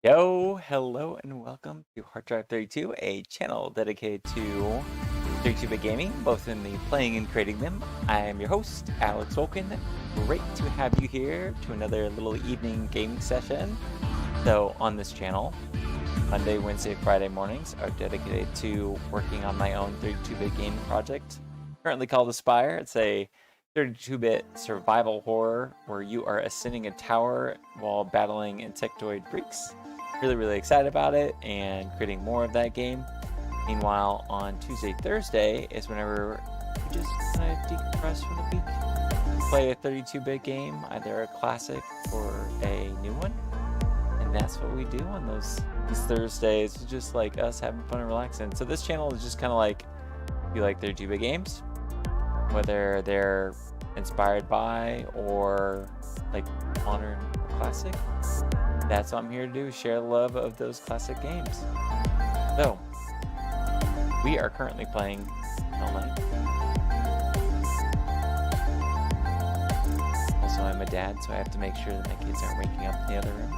Yo, hello, and welcome to Hard Drive 32, a channel dedicated to 32-bit gaming, both in the playing and creating them. I am your host, Alex Wolkin. Great to have you here to another little evening gaming session. So, on this channel, Monday, Wednesday, Friday mornings are dedicated to working on my own 32-bit gaming project, currently called Aspire. It's a 32-bit survival horror where you are ascending a tower while battling insectoid freaks. Really excited about it and creating more of that game. Meanwhile, on Tuesday, Thursday is whenever we just kind of decompress from the week. Play a 32-bit game, either a classic or a new one. And that's what we do on these Thursdays. It's just like us having fun and relaxing. So this channel is just kind of like, if you like 32-bit games, whether they're inspired by or like modern classic, that's what I'm here to do, share the love of those classic games. So, we are currently playing Hellnight. Also, I'm a dad, so I have to make sure that my kids aren't waking up in the other room.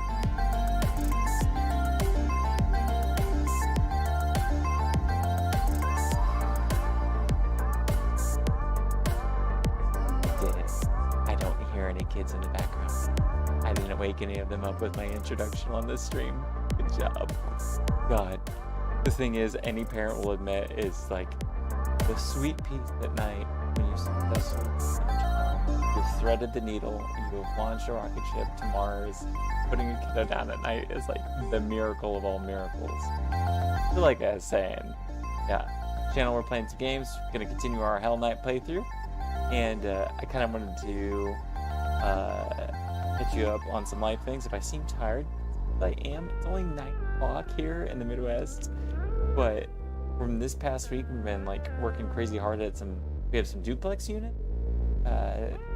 I don't hear any kids in the background. I didn't wake any of them up with my introduction on this stream. Good job. God. The thing is, any parent will admit, is like the sweet peace at night when you you've threaded the needle, you have launched a rocket ship to Mars. Putting a kiddo down at night is like the miracle of all miracles. So like I was saying, yeah, channel we're playing some games, gonna continue our Hellnight playthrough, and I kind of wanted to hit you up on some life things. If I seem tired, I am. It's only 9 o'clock here in the Midwest, but from this past week we've been like working crazy hard at we have some duplex unit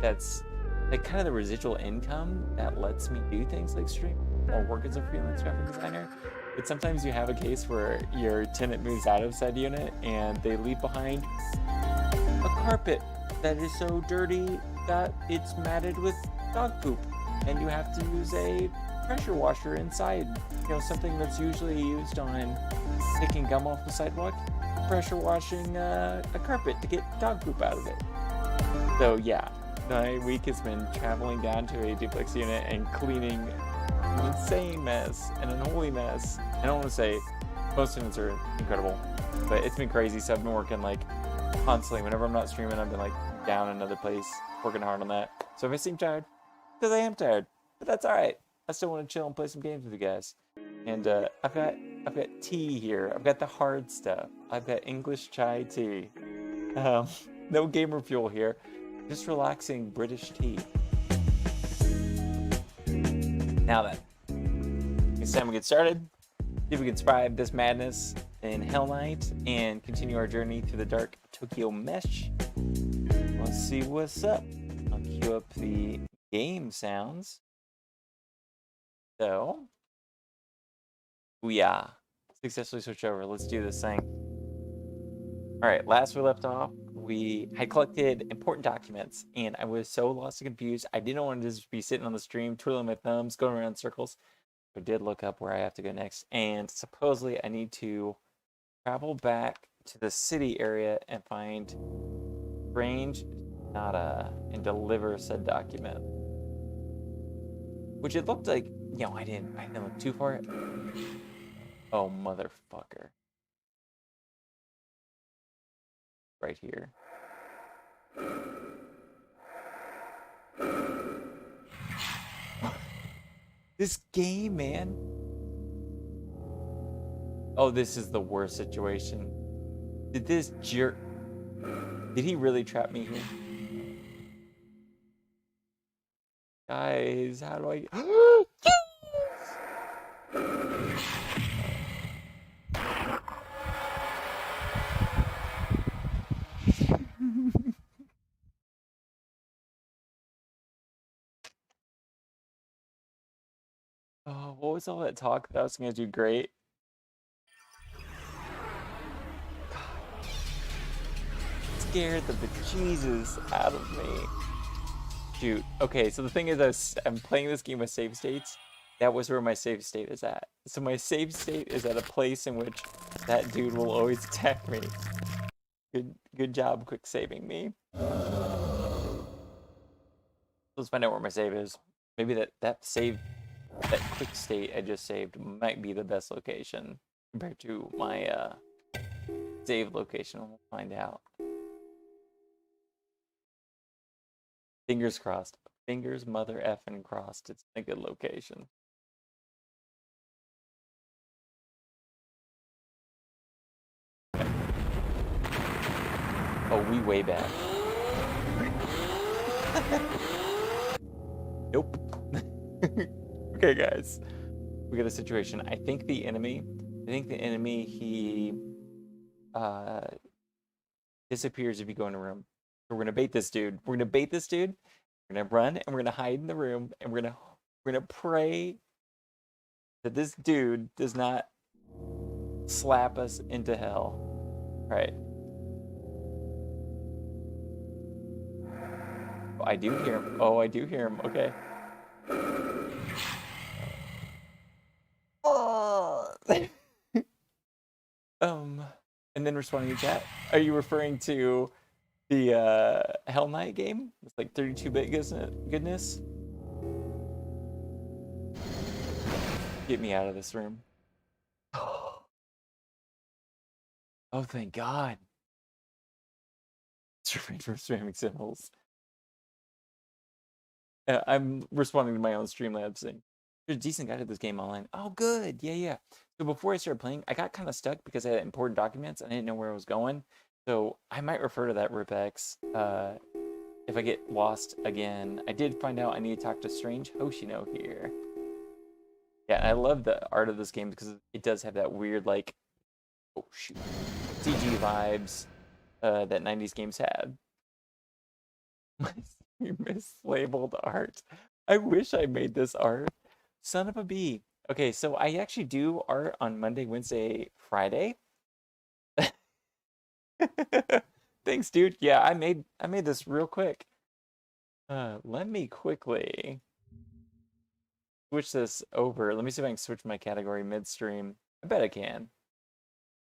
that's like kind of the residual income that lets me do things like stream or work as a freelance graphic designer. But sometimes you have a case where your tenant moves out of said unit and they leave behind a carpet that is so dirty that it's matted with dog poop, and you have to use a pressure washer inside. You know, something that's usually used on taking gum off the sidewalk, pressure washing a carpet to get dog poop out of it. So yeah, my week has been traveling down to a duplex unit and cleaning an insane mess, an unholy mess. I don't want to say most units are incredible, but it's been crazy. So I've been working like constantly. Whenever I'm not streaming, I've been like down in another place, working hard on that. So if I seem tired, because I am tired, but that's all right. I still want to chill and play some games with you guys. And I've got tea here. I've got the hard stuff. I've got English chai tea. No gamer fuel here. Just relaxing British tea. Now then, it's time we get started. See if we can survive this madness in Hellnight and continue our journey through the dark Tokyo mesh. Let's see what's up. I'll cue up the game sounds. So, yeah, successfully switch over. Let's do this thing. All right, last we left off, we had collected important documents, and I was so lost and confused. I didn't want to just be sitting on the stream, twiddling my thumbs, going around in circles. I did look up where I have to go next, and supposedly I need to travel back to the city area and find strange nada and deliver said document. Which it looked like, you know, I didn't look too far. Oh, motherfucker. Right here. This game, man. Oh, this is the worst situation. Did this jerk... Did he really trap me here? Guys, how do I... Oh, what was all that talk that I was gonna do great? Scared the bejesus out of me. Shoot. Okay, so the thing is, I'm playing this game with save states, that was where my save state is at. So my save state is at a place in which that dude will always attack me. Good job, quick saving me. Let's find out where my save is. Maybe that quick state I just saved might be the best location compared to my save location. We'll find out. Fingers crossed. Fingers mother effing crossed. It's a good location. Okay. Oh, we way back. Nope. Okay, guys. We got a situation. I think the enemy, he disappears if you go in a room. So we're gonna bait this dude. We're gonna run and we're gonna hide in the room and we're gonna pray that this dude does not slap us into hell. Right. Oh, I do hear him. Oh, I do hear him. Okay. Oh. And then responding to chat. Are you referring to the Hellnight game? It's like 32-bit goodness. Get me out of this room. Oh, thank God. It's refrain from spamming symbols. I'm responding to my own Streamlabs thing. There's a decent guide to this game online. Oh, good. Yeah. So before I started playing, I got kind of stuck because I had important documents and I didn't know where I was going. So I might refer to that Ripex if I get lost again. I did find out I need to talk to Strange Hoshino here. Yeah, and I love the art of this game because it does have that weird, like, oh shoot, CG vibes that 90s games had. Mislabeled art. I wish I made this art. Son of a bee. Okay, so I actually do art on Monday, Wednesday, Friday. Thanks, dude. Yeah, I made this real quick. Let me quickly switch this over. Let me see if I can switch my category midstream. I bet I can.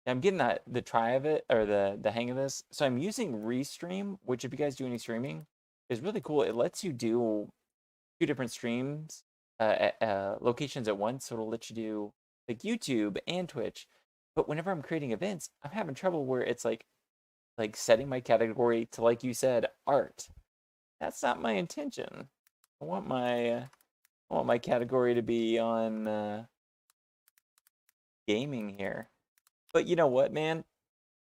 I'm getting the try of it, or the hang of this. So I'm using Restream, which if you guys do any streaming, is really cool. It lets you do 2 different streams locations at once, so it'll let you do like YouTube and Twitch. But whenever I'm creating events, I'm having trouble where it's like setting my category to, like you said, art. That's not my intention. I want my category to be on gaming here. But you know what, man?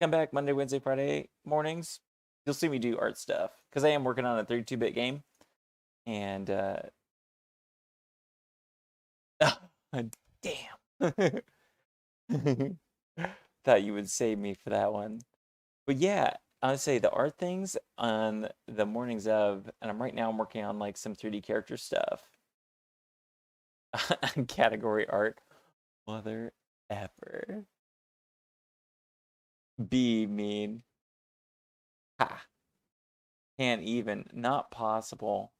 Come back Monday, Wednesday, Friday mornings. You'll see me do art stuff because I am working on a 32-bit game, and damn. Thought you would save me for that one. But yeah, I would say the art things on the mornings of, and I'm working on like some 3D character stuff. Category art. Mother effer. Be mean. Ha. Can't even. Not possible.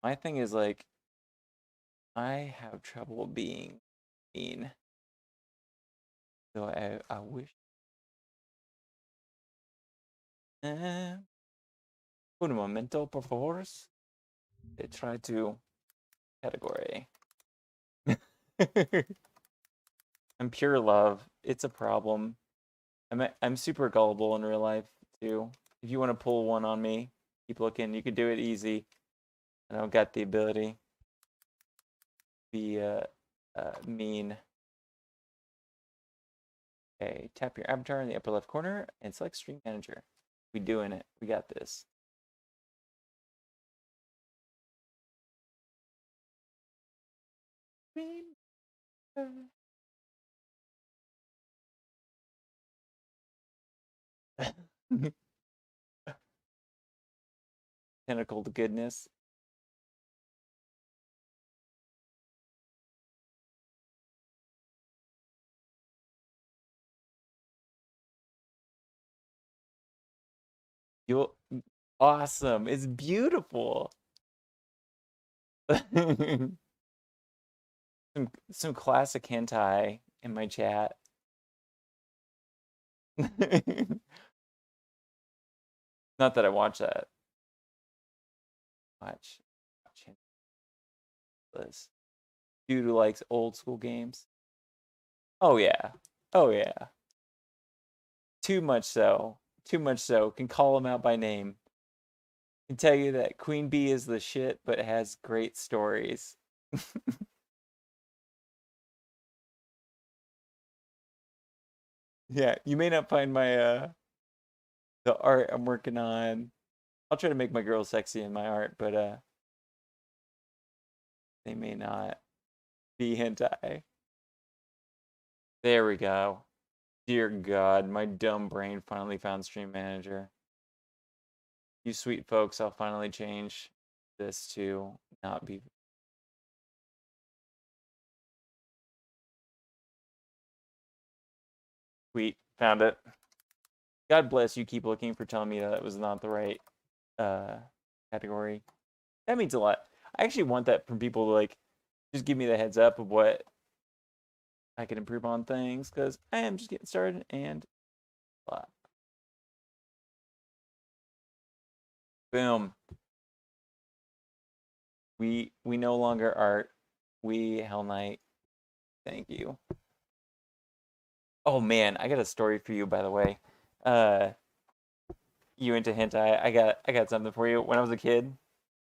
My thing is like, I have trouble being mean. So I wish. Un momento, por favor. They try to category. I'm pure love. It's a problem. I'm super gullible in real life too. If you want to pull one on me, keep looking. You can do it easy. I don't got the ability. Be mean. Okay, tap your avatar in the upper left corner and select Stream Manager. We doing it. We got this. Tentacled goodness. You'll awesome. It's beautiful. some classic hentai in my chat. Not that I watch that. Watch this. Dude who likes old school games. Oh yeah. Oh yeah. Too much so. Too much so. Can call him out by name. Can tell you that Queen Bee is the shit, but has great stories. Yeah, you may not find my the art I'm working on. I'll try to make my girls sexy in my art, but they may not be hentai. There we go. Dear God, my dumb brain finally found Stream Manager. You sweet folks, I'll finally change this to not be. Sweet, found it. God bless you, keep looking for telling me that was not the right category. That means a lot. I actually want that from people to like just give me the heads up of what I can improve on things, because I am just getting started and blah. Boom. We no longer art. We Hellnight. Thank you. Oh man, I got a story for you, by the way. You into hentai? I got something for you. When I was a kid,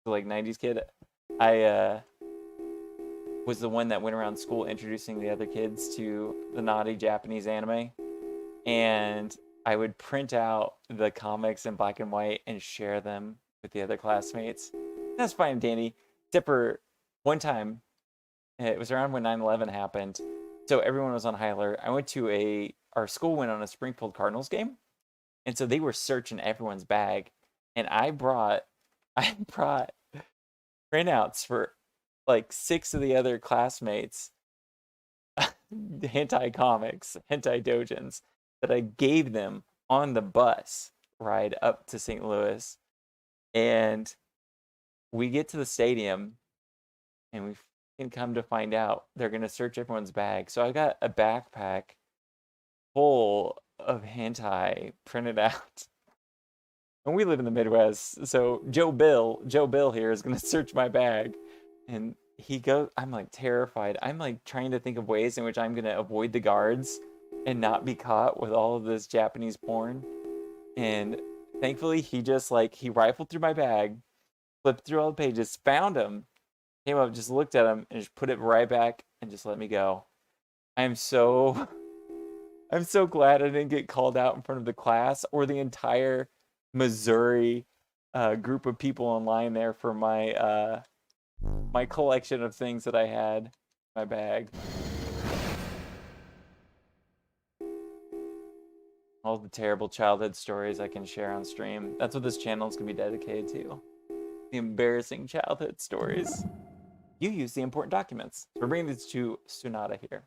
like 90s kid, I was the one that went around school introducing the other kids to the naughty Japanese anime. And I would print out the comics in black and white and share them with the other classmates. That's fine and dandy. Except for one time, it was around when 9/11 happened. So everyone was on high alert. I went to our school went on a Springfield Cardinals game. And so they were searching everyone's bag. And I brought printouts for like 6 of the other classmates, hentai comics, hentai dojins, that I gave them on the bus ride up to St. Louis. And we get to the stadium and we can come to find out they're going to search everyone's bag. So I got a backpack full of hentai printed out. And we live in the Midwest, so Joe Bill here is going to search my bag. And he goes, I'm like terrified. I'm like trying to think of ways in which I'm going to avoid the guards and not be caught with all of this Japanese porn. And thankfully, he just like, he rifled through my bag, flipped through all the pages, found him, came up, just looked at him, and just put it right back and just let me go. I'm so glad I didn't get called out in front of the class or the entire Missouri group of people online there for my my collection of things that I had in my bag. All the terrible childhood stories I can share on stream. That's what this channel is going to be dedicated to. The embarrassing childhood stories. You use the important documents. We're bringing these to Sonata here.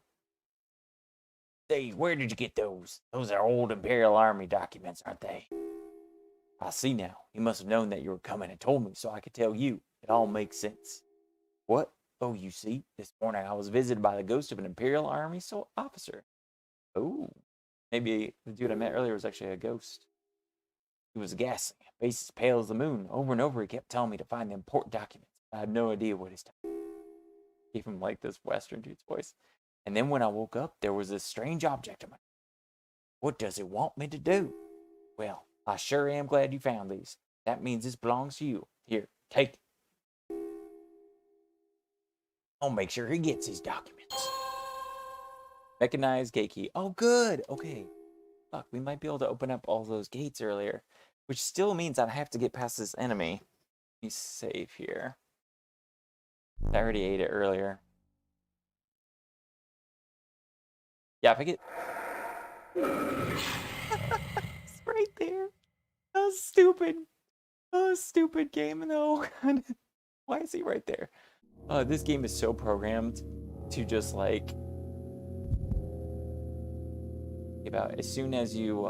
Hey, where did you get those? Those are old Imperial Army documents, aren't they? I see now. You must have known that you were coming and told me so I could tell you. It all makes sense. What? Oh, you see, this morning I was visited by the ghost of an Imperial Army officer. Oh, maybe the dude I met earlier was actually a ghost. He was ghastly, face as pale as the moon. Over and over he kept telling me to find the important documents. I had no idea what his time. Gave him like this Western dude's voice. And then when I woke up, there was this strange object in my. What does it want me to do? Well, I sure am glad you found these. That means this belongs to you. Here, take it. I'll make sure he gets his documents. Mechanized gate key. Oh, good. Okay. Fuck, we might be able to open up all those gates earlier, which still means I have to get past this enemy. Let me save here. I already ate it earlier. Yeah, if I get... It's right there. That was stupid. That was stupid game, though. Why is he right there? This game is so programmed to just, like... About as soon as you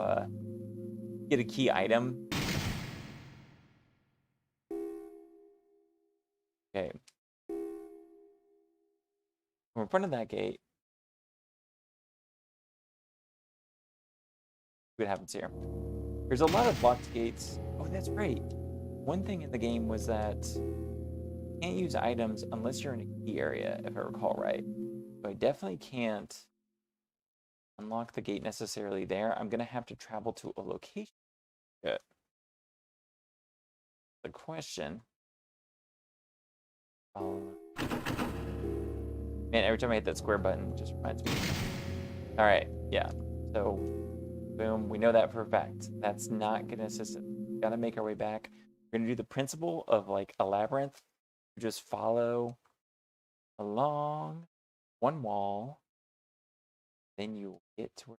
get a key item... Okay. We're in front of that gate. What happens here? There's a lot of locked gates. Oh, that's right. One thing in the game was that you can't use items unless you're in a key area, if I recall right. So I definitely can't unlock the gate necessarily there. I'm going to have to travel to a location. Good. The question. Man, every time I hit that square button, it just reminds me. All right, yeah. So, boom, we know that for a fact. That's not going to assist it. Got to make our way back. We're going to do the principle of like a labyrinth. Just follow along one wall. Then you get to where.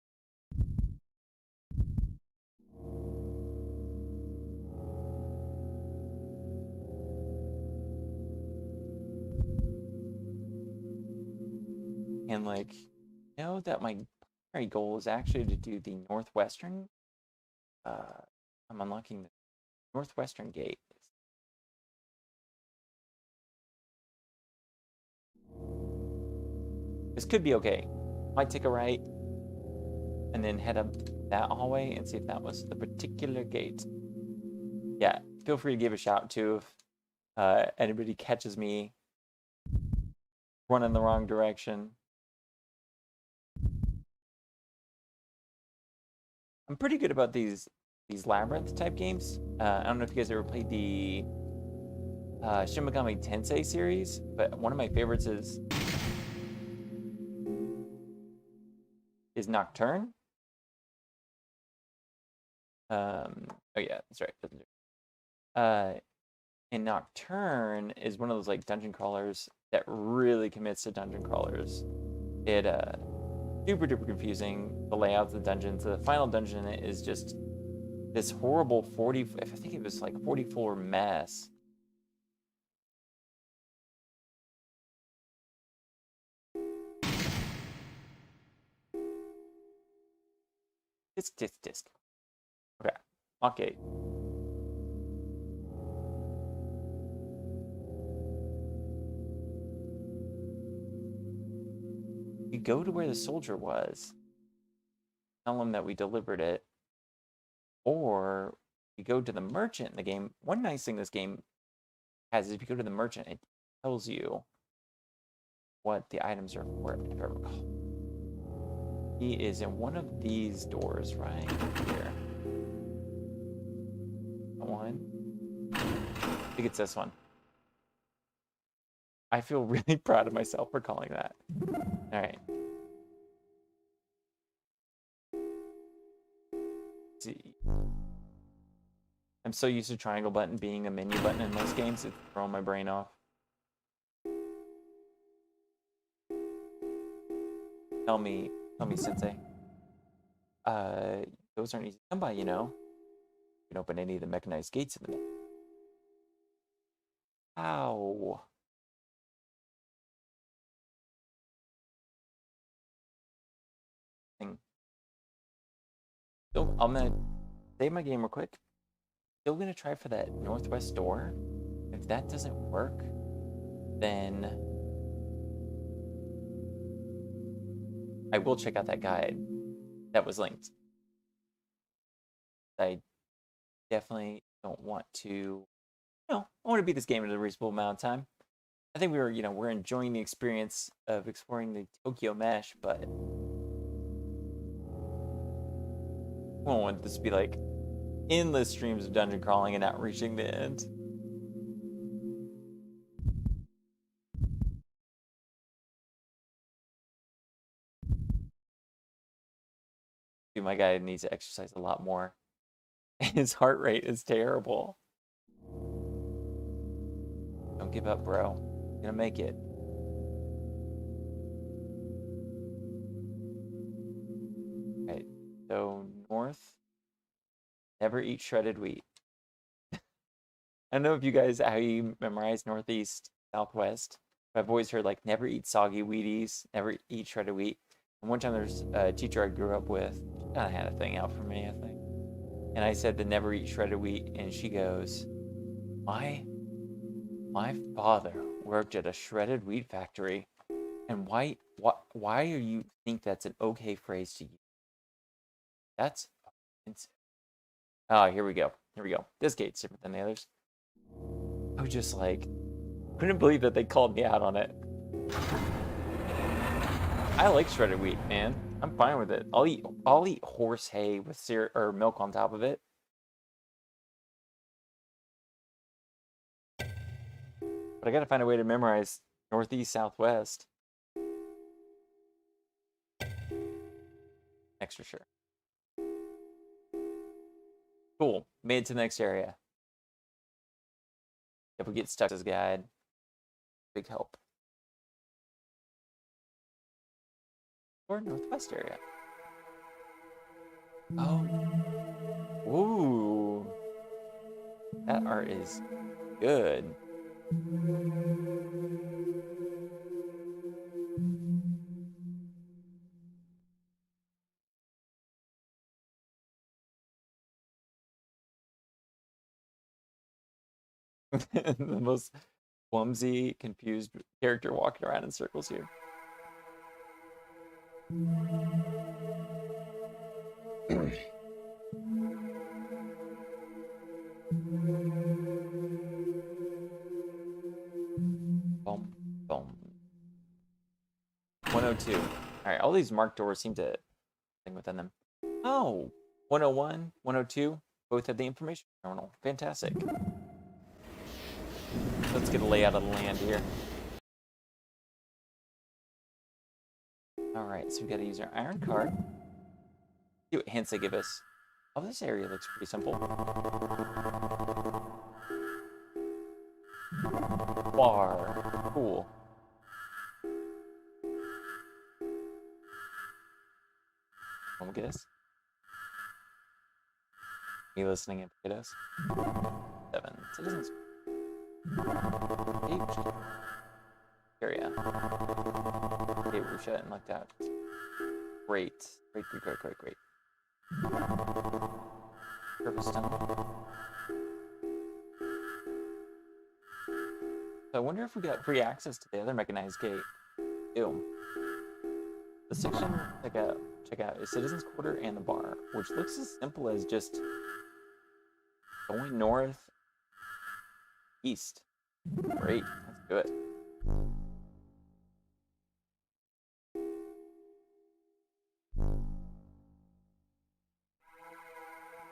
And like, know that my primary goal is actually to do the northwestern. I'm unlocking the northwestern gate. This could be okay. Might take a right and then head up that hallway and see if that was the particular gate. Yeah, feel free to give a shout too if anybody catches me running the wrong direction. I'm pretty good about these labyrinth type games. I don't know if you guys ever played the Shin Megami Tensei series, but one of my favorites is Nocturne. Oh yeah, that's right. And Nocturne is one of those like dungeon crawlers that really commits to dungeon crawlers. It super duper confusing. The layouts of the dungeons. The final dungeon is just this horrible 40. I think it was like 40 floor mess. Disc. Okay. We go to where the soldier was. Tell him that we delivered it. Or we go to the merchant in the game. One nice thing this game has is if you go to the merchant, it tells you what the items are for, if I recall. He is in one of these doors right here. One. I think it's this one. I feel really proud of myself for calling that. All right. Let's see. I'm so used to triangle button being a menu button in most games, it's throwing my brain off. Tell me, Sensei. Those aren't easy to come by, you know. You can open any of the mechanized gates in the map. Ow. So I'm gonna save my game real quick. Still gonna try for that northwest door. If that doesn't work, then I will check out that guide that was linked. I definitely don't want to, I want to beat this game in a reasonable amount of time. I think we're enjoying the experience of exploring the Tokyo Mesh, but I don't want this to be like endless streams of dungeon crawling and not reaching the end. Dude, my guy needs to exercise a lot more. His heart rate is terrible. Don't give up, bro. You're gonna make it. Right. So north. Never eat shredded wheat. I don't know if you guys how you memorize northeast, southwest. But I've always heard like never eat soggy Wheaties, never eat shredded wheat. And one time there's a teacher I grew up with, kind of had a thing out for me, I think. And I said to never eat shredded wheat, and she goes, My father worked at a shredded wheat factory. And why do you think that's an okay phrase to use? That's oh, here we go. Here we go. This gate's different than the others. I was just like, couldn't believe that they called me out on it. I like shredded wheat, man. I'm fine with it. I'll eat horse hay with cereal or milk on top of it. But I gotta find a way to memorize northeast, southwest. Extra sure. Cool. Made it to the next area. If we get stuck as guide, big help. Or northwest area. Oh. Ooh. That art is good. The most clumsy, confused character walking around in circles here. Boom, boom. 102. All right, all these marked doors seem to thing within them. Oh, 101, 102, both have the information terminal. Fantastic. Let's get a layout of the land here. All right, so we got to use our iron card. See what hints they give us. Oh, this area looks pretty simple. Bar. Cool. Come get us. Are you listening and get us? 7. Citizens. H. Area. Okay, we're shut and locked out. Great. Great. Purpose stone. So I wonder if we got free access to the other mechanized gate. Ew. The section check out is Citizens Quarter and the bar, which looks as simple as just going north, east. Great, let's do it.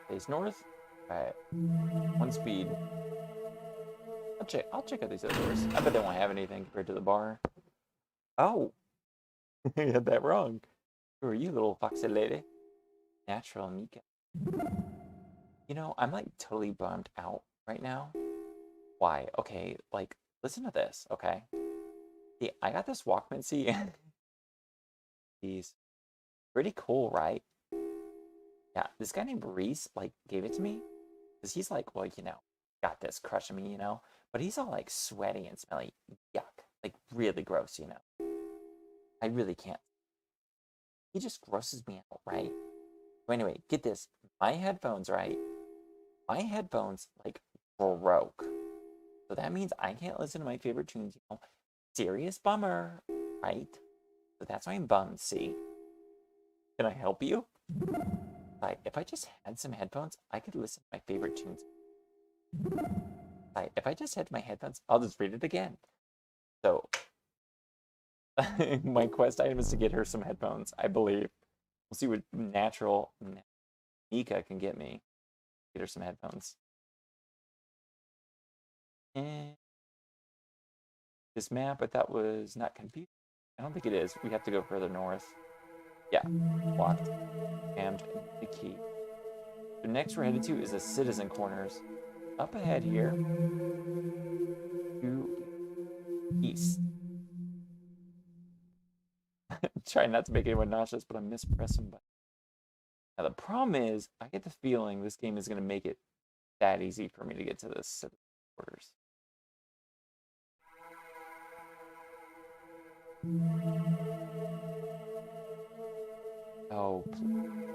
Face north. Alright. 1 speed. I'll check out these other doors. I bet they won't have anything compared to the bar. Oh. You had that wrong. Who are you, little foxy lady? Natural Mika. You know, I'm like totally bummed out right now. Why? Okay, like, listen to this, okay? See, I got this Walkman C. He's pretty cool, right? Yeah, this guy named Reese, like, gave it to me. Because he's like, well, you know, got this crushing me, you know? But he's all, like, sweaty and smelly. Yuck. Like, really gross, you know? I really can't. He just grosses me out, right? So anyway, get this. My headphones, right? My headphones, like, broke. So that means I can't listen to my favorite tunes, you know? Serious bummer, right? So that's why I'm bummed, see? Can I help you? If I just had some headphones, I could listen to my favorite tunes. If I just had my headphones, I'll just read it again. So, my quest item is to get her some headphones, I believe. We'll see what natural Mika can get me. Get her some headphones. And this map I thought was not confusing. I don't think it is. We have to go further north. Yeah, locked. And the key. The next we're headed to is the Citizen Corners. Up ahead here. To east. Trying not to make anyone nauseous, but I'm mispressing buttons. Now the problem is, I get the feeling this game is going to make it that easy for me to get to the Citizen Quarters. Oh,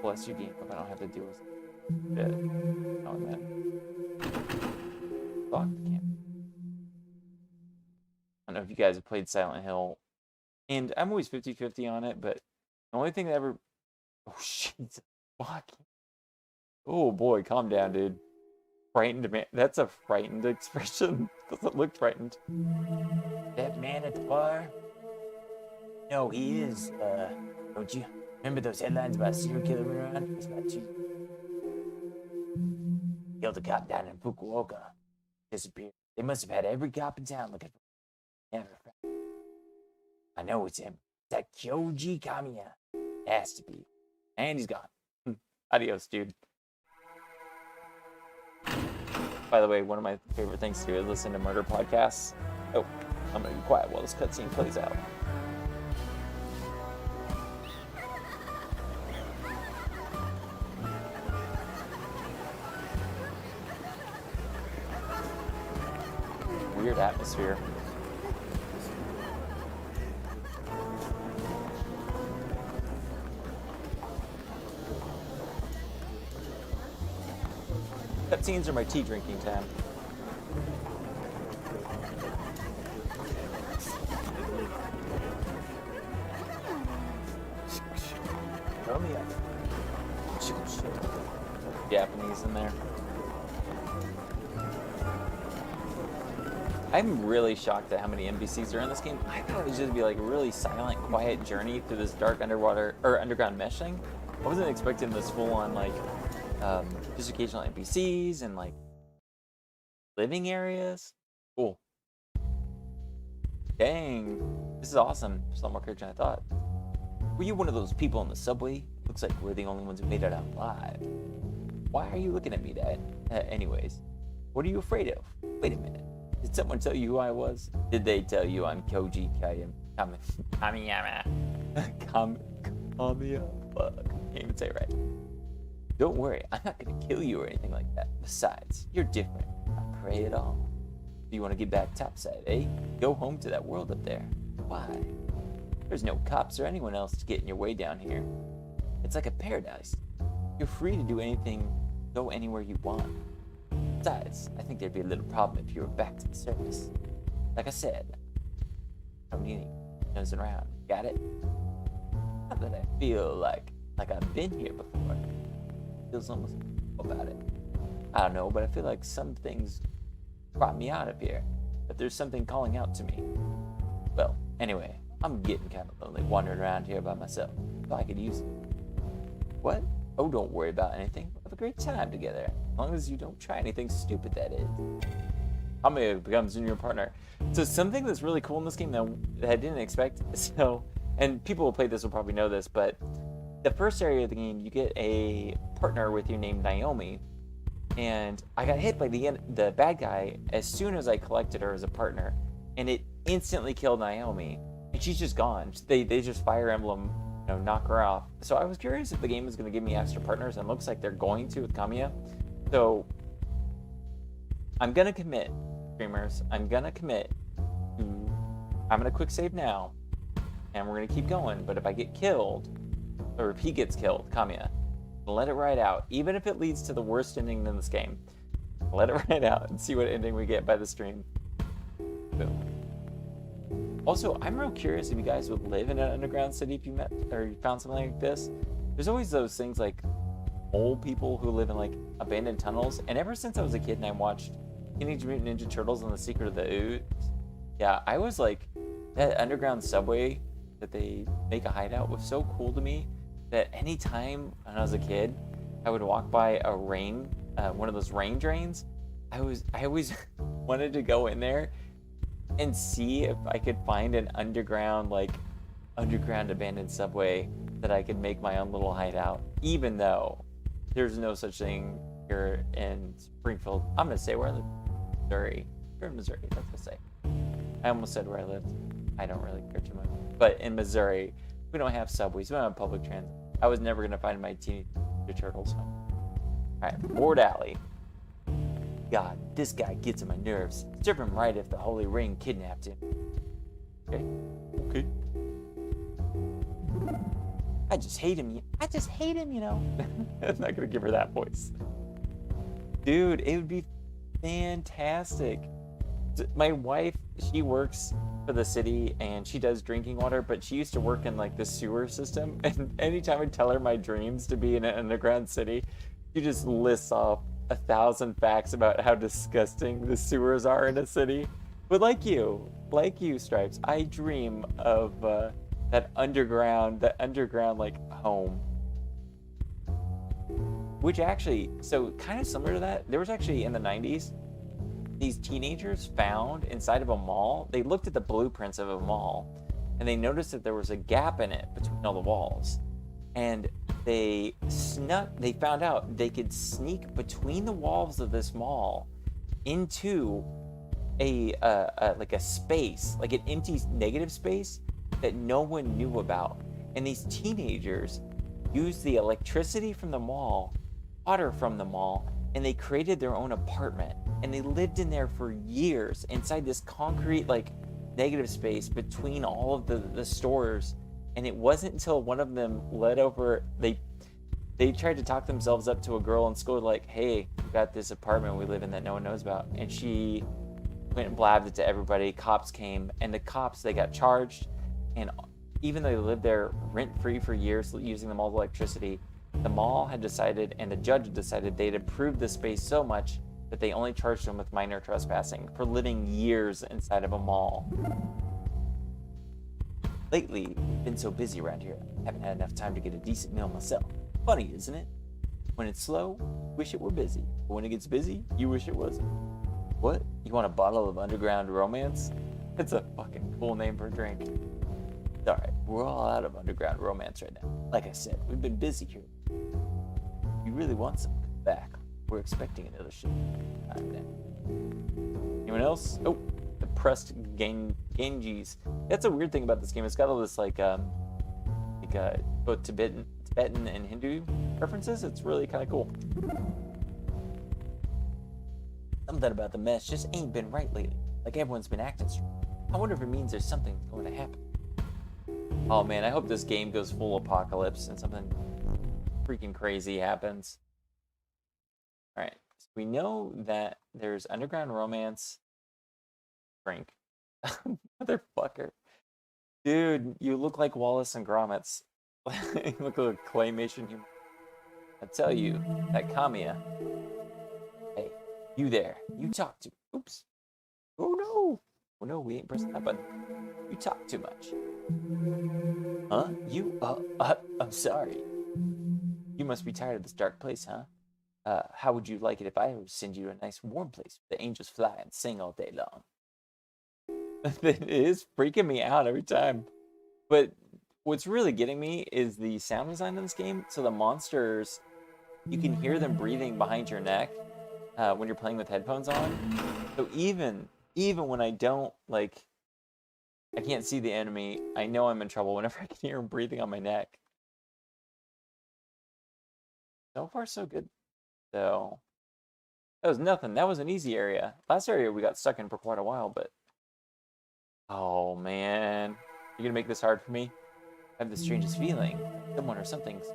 bless you, game. If I don't have to deal with shit. Oh, man. Fuck the camp. I don't know if you guys have played Silent Hill And I'm always 50-50 on it, but the only thing that ever... Oh, shit. Fuck. Oh, boy. Calm down, dude. Frightened man. That's a frightened expression. Doesn't look frightened. That man at the bar? No, he is, don't you? Remember those headlines about serial killer went around? It's about you. Killed a cop down in Fukuoka. Disappeared. They must have had every cop in town looking for him. Never found him. I know it's him. It's that Kyoji Kamiya. Has to be. And he's gone. Adios, dude. By the way, one of my favorite things to do is listen to murder podcasts. Oh, I'm gonna be quiet while this cutscene plays out. Weird atmosphere. Cutscenes are my tea drinking time. Japanese in there. I'm really shocked at how many NPCs are in this game. I thought it was just be like a really silent, quiet journey through this dark underwater or underground meshing. I wasn't expecting this full-on like just occasional NPCs and like living areas. Cool. Dang, this is awesome. There's a lot more character than I thought. Were you one of those people in the subway? Looks like we're the only ones who made it out alive. Why are you looking at me, Dad? Anyways, what are you afraid of? Wait a minute. Did someone tell you who I was? Did they tell you I'm Kyoji Kamiyama? Kamiyama. Fuck. Can't even say it right. Don't worry, I'm not gonna kill you or anything like that. Besides, you're different. Not prey at all. Do you want to get back topside, eh? Go home to that world up there. Why? There's no cops or anyone else to get in your way down here. It's like a paradise. You're free to do anything, go anywhere you want. Besides, I think there'd be a little problem if you were back to the surface. Like I said, I don't need any nosing around. Got it? Not that I feel like I've been here before. Feels almost about it. I don't know, but I feel like some things brought me out of here. But there's something calling out to me. Well, anyway, I'm getting kind of lonely wandering around here by myself. If I could use it. What? Oh, don't worry about anything. We'll have a great time together. As long as you don't try anything stupid, that is. Kamiya becomes your partner. So something that's really cool in this game that I didn't expect. So, and people who play this will probably know this, but the first area of the game, you get a partner with you named Naomi. And I got hit by the bad guy as soon as I collected her as a partner. And it instantly killed Naomi. And she's just gone. They just Fire Emblem, knock her off. So I was curious if the game was going to give me extra partners, and it looks like they're going to with Kamiya. So I'm going to commit, streamers. I'm going to commit to, I'm going to quick save now, and we're going to keep going. But if I get killed, or if he gets killed, Kamiya, let it ride out. Even if it leads to the worst ending in this game, let it ride out and see what ending we get by the stream. Boom. Also, I'm real curious if you guys would live in an underground city if you met or you found something like this. There's always those things like old people who live in like abandoned tunnels. And ever since I was a kid and I watched Teenage Mutant Ninja Turtles and the Secret of the Ooze, yeah, I was like, that underground subway that they make a hideout was so cool to me that anytime when I was a kid, I would walk by a one of those rain drains. I always wanted to go in there and see if I could find an underground abandoned subway that I could make my own little hideout, even though there's no such thing here in Springfield. I'm gonna say where I live, Missouri. We're in Missouri, that's what I say. I almost said where I lived. I don't really care too much. But in Missouri, we don't have subways, we don't have public transit. I was never gonna find my Teenage Ninja Turtles home. All right, Board Alley. God, this guy gets on my nerves. Serve him right if the Holy Ring kidnapped him. Okay. I just hate him, I'm not gonna give her that voice. Dude, it would be fantastic. My wife, she works for the city, and she does drinking water, but she used to work in like the sewer system. And anytime I tell her my dreams to be in an underground city, she just lists off 1,000 facts about how disgusting the sewers are in a city. But like you, Stripes, I dream of that underground like home. Which actually, so kind of similar to that, there was actually in the 90s, these teenagers found inside of a mall, they looked at the blueprints of a mall, and they noticed that there was a gap in it between all the walls. And they found out they could sneak between the walls of this mall into a space, like an empty negative space that no one knew about. And these teenagers used the electricity from the mall, water from the mall, and they created their own apartment. And they lived in there for years inside this concrete, like, negative space between all of the stores. And it wasn't until one of them they tried to talk themselves up to a girl in school, like, hey, we got this apartment we live in that no one knows about. And she went and blabbed it to everybody. Cops came, and the cops, they got charged. And even though they lived there rent-free for years using the mall's electricity, the mall had decided, and the judge had decided, they'd improved the space so much that they only charged them with minor trespassing for living years inside of a mall. Lately, I've been so busy around here, I haven't had enough time to get a decent meal myself. Funny, isn't it? When it's slow, wish it were busy. But when it gets busy, you wish it wasn't. What? You want a bottle of underground romance? It's a fucking cool name for a drink. It's alright, we're all out of underground romance right now. Like I said, we've been busy here. If you really want some, come back. We're expecting another show. Anyone else? Oh, the pressed Genjis. That's a weird thing about this game. It's got all this both Tibetan and Hindu references. It's really kind of cool. Something about the mess just ain't been right lately. Like everyone's been acting strange. I wonder if it means there's something going to happen. Oh man, I hope this game goes full apocalypse and something freaking crazy happens. Alright, so we know that there's underground romance. Drink. Motherfucker. Dude, you look like Wallace and Gromit. You look like a claymation human. I tell you, that Kamiya. Hey, you there. You talk to. Oops. Oh no. Oh no, we ain't pressing that button. You talk too much. Huh? You? I'm sorry. You must be tired of this dark place, huh? How would you like it if I would send you to a nice warm place where the angels fly and sing all day long? It is freaking me out every time. But what's really getting me is the sound design in this game. So the monsters, you can hear them breathing behind your neck when you're playing with headphones on. So even when I don't, like, I can't see the enemy, I know I'm in trouble whenever I can hear them breathing on my neck. So far, so good. So that was nothing. That was an easy area. Last area we got stuck in for quite a while, but oh man, you're gonna make this hard for me. I have the strangest feeling, someone or something's.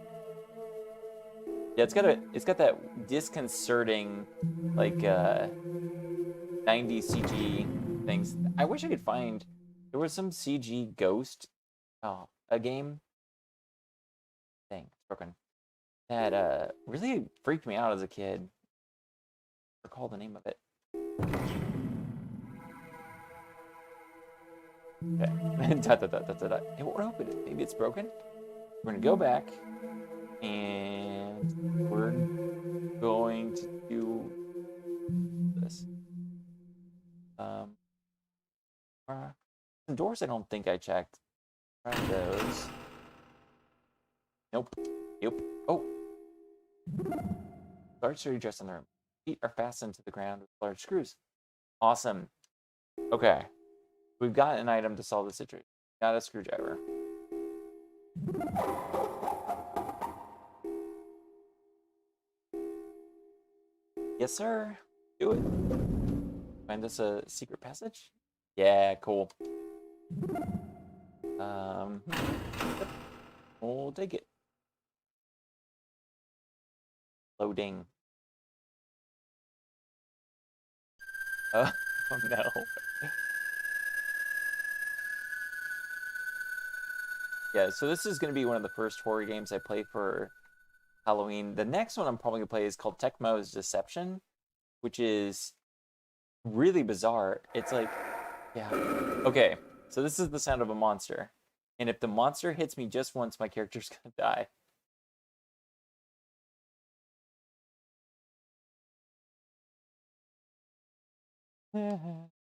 Yeah, it's got that disconcerting, like 90s CG things. I wish I could find. There was some CG ghost, a game. Dang, it's broken. That really freaked me out as a kid. I recall the name of it. Okay. It won't open it. Maybe it's broken. We're gonna go back, and we're going to do this. Some doors I don't think I checked. Try those. Nope. Oh. Large sturdy dress on their feet are fastened to the ground with large screws. Awesome. Okay. We've got an item to solve the situation. Got a screwdriver. Yes, sir. Do it. Find us a secret passage? Yeah, cool. We'll take it. Loading. Oh no. Yeah, so this is going to be one of the first horror games I play for Halloween. The next one I'm probably going to play is called Tecmo's Deception, which is really bizarre. It's like, yeah. Okay, so this is the sound of a monster. And if the monster hits me just once, my character's going to die.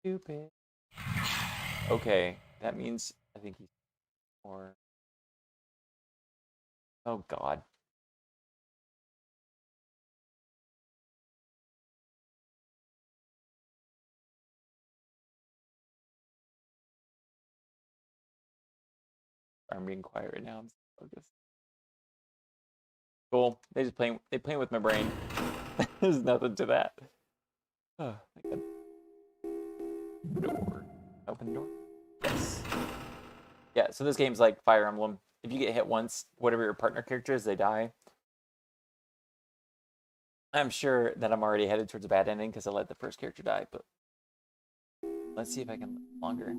Stupid. Okay, that means I think he's more. Oh, God. I'm being quiet right now. I'm so focused. Cool. They playing with my brain. There's nothing to that. Oh, my God. Door. Open the door. Yes. Yeah, so this game's like Fire Emblem. If you get hit once, whatever your partner character is, they die. I'm sure that I'm already headed towards a bad ending because I let the first character die, but let's see if I can live longer.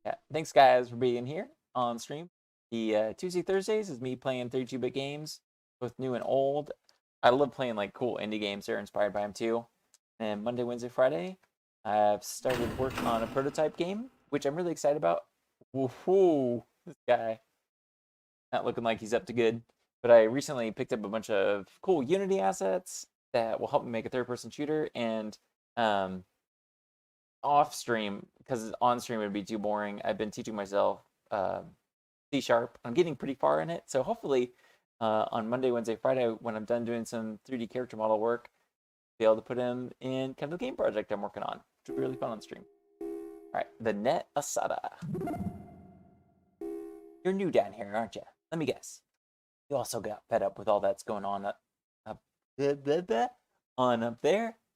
Yeah, thanks guys for being here on stream. The Tuesday Thursdays is me playing 32-bit games, both new and old. I love playing like cool indie games. They're inspired by them too. And Monday, Wednesday, Friday, I've started work on a prototype game, which I'm really excited about. Woohoo! This guy not looking like he's up to good. But I recently picked up a bunch of cool Unity assets that will help me make a third-person shooter. And off stream, because on stream would be too boring, I've been teaching myself C#. I'm getting pretty far in it. So hopefully on Monday, Wednesday, Friday, when I'm done doing some 3D character model work, be able to put him in kind of the game project I'm working on, which will be really fun on stream. All right, the Net Asada. You're new down here, aren't you? Let me guess. You also got fed up with all that's going on up there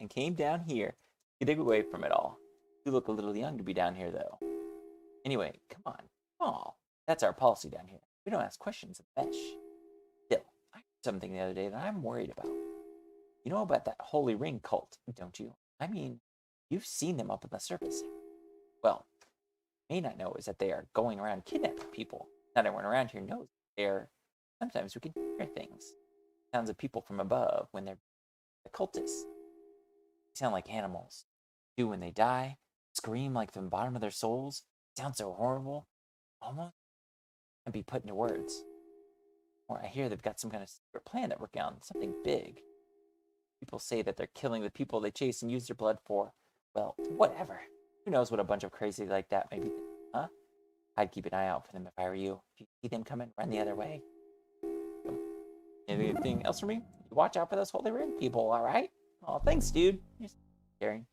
and came down here to get away from it all. You look a little young to be down here, though. Anyway, come on. Oh, that's our policy down here. We don't ask questions of the mesh. Still, I heard something the other day that I'm worried about. You know about that Holy Ring cult, don't you? I mean, you've seen them up on the surface. Well, you may not know is that they are going around kidnapping people. Not everyone around here knows they're. Sometimes we can hear things. Sounds of people from above when they're the cultists. They sound like animals. Do when they die, scream like from the bottom of their souls. Sound so horrible. Almost can't be put into words. Or I hear they've got some kind of secret plan they're working on, something big. People say that they're killing the people they chase and use their blood for. Well, whatever. Who knows what a bunch of crazy like that may be thinking, huh? I'd keep an eye out for them if I were you. If you see them coming, run the other way. Anything else for me? Watch out for those Holy Ring people, all right? Oh, thanks, dude. You're scary.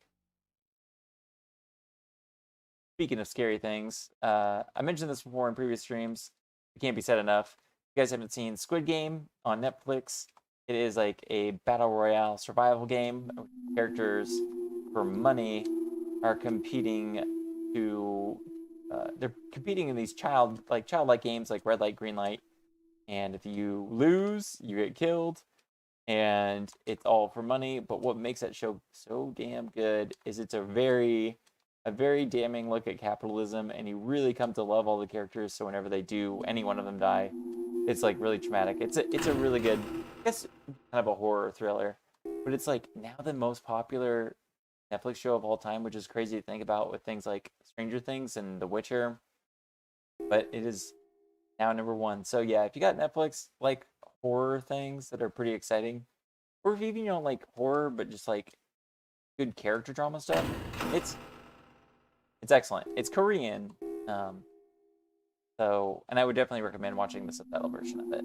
Speaking of scary things, I mentioned this before in previous streams. It can't be said enough. If you guys haven't seen Squid Game on Netflix, it is like a battle royale survival game. Characters for money are competing to they're competing in these childlike games like red light, green light, and if you lose, you get killed, and it's all for money. But what makes that show so damn good is it's a very damning look at capitalism, and you really come to love all the characters. So whenever they do, any one of them die, it's like really traumatic. It's a really good, I guess, kind of a horror thriller, but it's like now the most popular Netflix show of all time, which is crazy to think about with things like Stranger Things and The Witcher. But it is now #1. So yeah, if you got Netflix, like horror things that are pretty exciting, or if even you don't like horror but just like good character drama stuff, it's excellent. It's Korean, so and I would definitely recommend watching the subtitle version of it.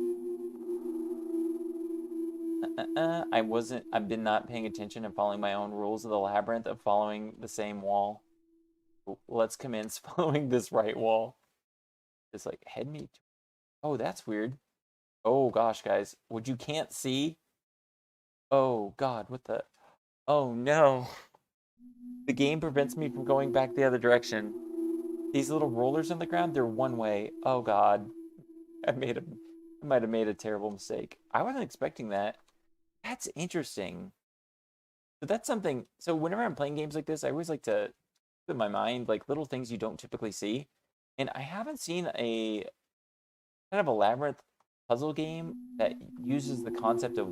I've been not paying attention and following my own rules of the labyrinth of following the same wall. Let's commence following this right wall. Just like head me. Oh, that's weird. Oh gosh, guys, what you can't see. Oh God, what the? Oh no. The game prevents me from going back the other direction. These little rollers on the ground, they're one way. Oh God, I might have made a terrible mistake. I wasn't expecting that. That's interesting. So that's something. So whenever I'm playing games like this, I always like to keep in my mind like little things you don't typically see. And I haven't seen a kind of a labyrinth puzzle game that uses the concept of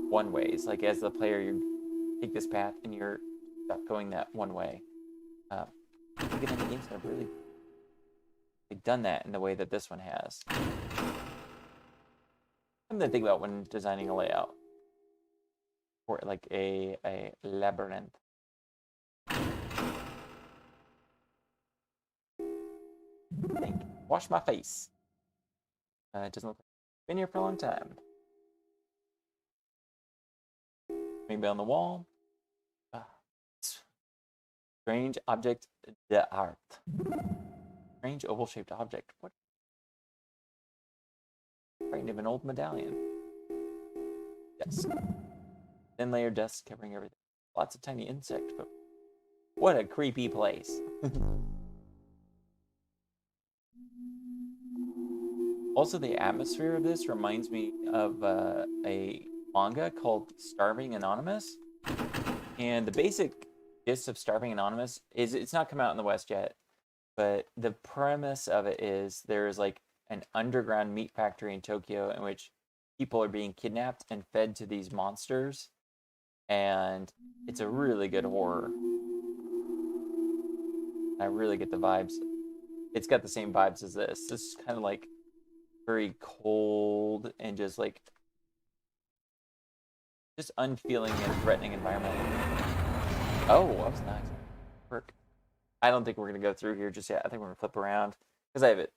one ways. Like as the player, you take this path and you're stuck going that one way. I don't think any games have really done that in the way that this one has. Something to think about when designing a layout for like a labyrinth. Think. Wash my face. It doesn't look like it's been here for a long time. Maybe on the wall. Strange object d'art. Strange oval-shaped object. What? Frightened of an old medallion. Desk. Thin layer desk covering everything. Lots of tiny insect, but what a creepy place. Also, the atmosphere of this reminds me of a manga called Starving Anonymous. And the basic gist of Starving Anonymous is it's not come out in the West yet, but the premise of it is there's like an underground meat factory in Tokyo in which people are being kidnapped and fed to these monsters. And it's a really good horror. I really get the vibes. It's got the same vibes as this. This is kind of like very cold and just like unfeeling and threatening environment. Oh, that was nice. Work. I don't think we're gonna go through here just yet. I think we're gonna flip around because I have it.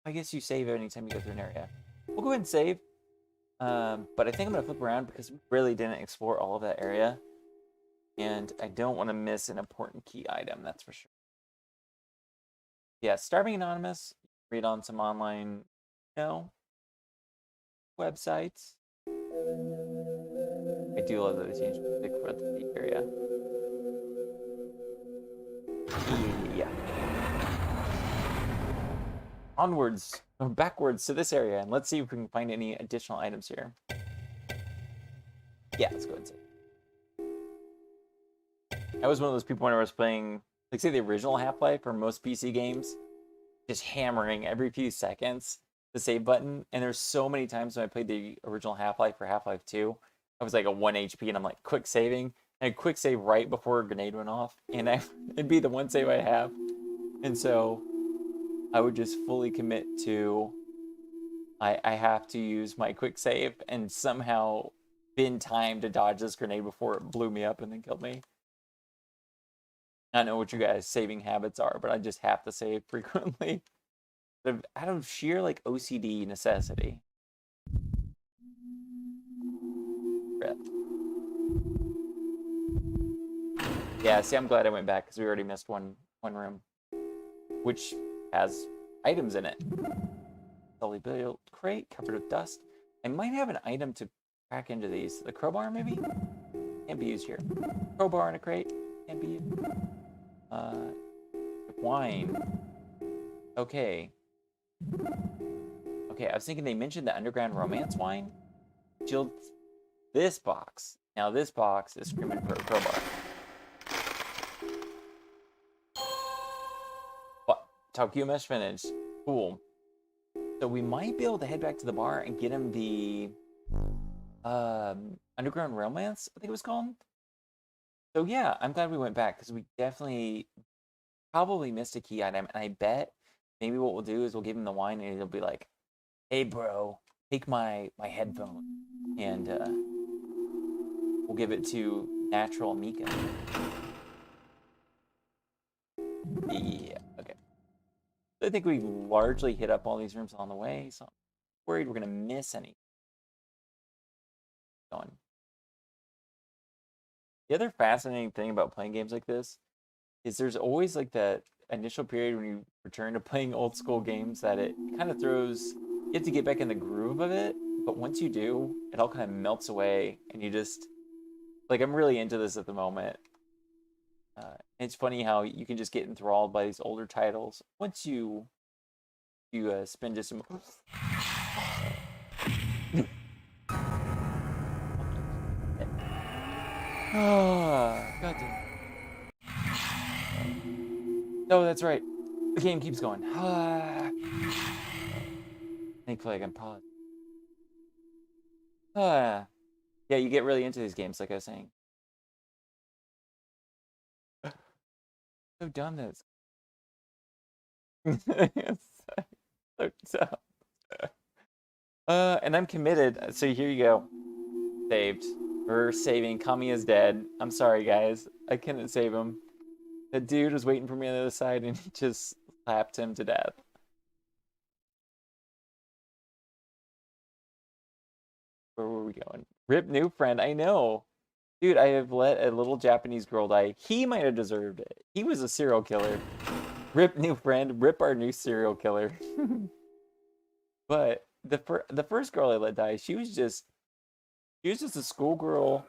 I guess you save anytime you go through an area. We'll go ahead and save. But I think I'm gonna flip around because we really didn't explore all of that area. And I don't want to miss an important key item, that's for sure. Yeah, Starving Anonymous. Read on some online, websites. I do love that they changed music for the area. Yeah. Onwards, or backwards to this area, and let's see if we can find any additional items here. Yeah, let's go ahead and see. I was one of those people when I was playing, like say the original Half-Life or most PC games, just hammering every few seconds the save button. And there's so many times when I played the original Half-Life or Half-Life 2, I was like a 1 HP and I'm like quick saving. And I'd quick save right before a grenade went off. And it'd be the one save I have. And so I would just fully commit to I have to use my quick save and somehow been time to dodge this grenade before it blew me up and then killed me. I don't know what you guys' saving habits are, but I just have to save frequently. Out of sheer like OCD necessity. Rip. Yeah, see, I'm glad I went back because we already missed one room, which has items in it. Solely built crate covered with dust. I might have an item to crack into these. The crowbar, maybe? Can't be used here. Crowbar in a crate. Can't be used. Wine. Okay. Okay, I was thinking they mentioned the underground romance wine. Jill, this box. Now this box is screaming for a crowbar. What? Tokyo mesh finish. Cool. So we might be able to head back to the bar and get him the underground romance, I think it was called. So yeah, I'm glad we went back because we definitely probably missed a key item. And I bet maybe what we'll do is we'll give him the wine and he'll be like, hey bro, take my headphone and we'll give it to Natural Mika. Yeah, okay. So I think we largely hit up all these rooms on the way, so I'm worried we're gonna miss any. Going. The other fascinating thing about playing games like this is there's always like that initial period when you return to playing old school games that it kind of throws, you have to get back in the groove of it, but once you do, it all kind of melts away and you just, like I'm really into this at the moment. It's funny how you can just get enthralled by these older titles once you spend just some... God damn. Oh, that's right. The game keeps going. Thankfully, I can pause. Yeah, you get really into these games, like I was saying. So dumb that it's so dumb. And I'm committed. So here you go. Saved. We're saving. Kami is dead. I'm sorry, guys. I couldn't save him. The dude was waiting for me on the other side and just slapped him to death. Where were we going? Rip new friend. I know. Dude, I have let a little Japanese girl die. He might have deserved it. He was a serial killer. Rip new friend. Rip our new serial killer. But the first girl I let die, she was just a schoolgirl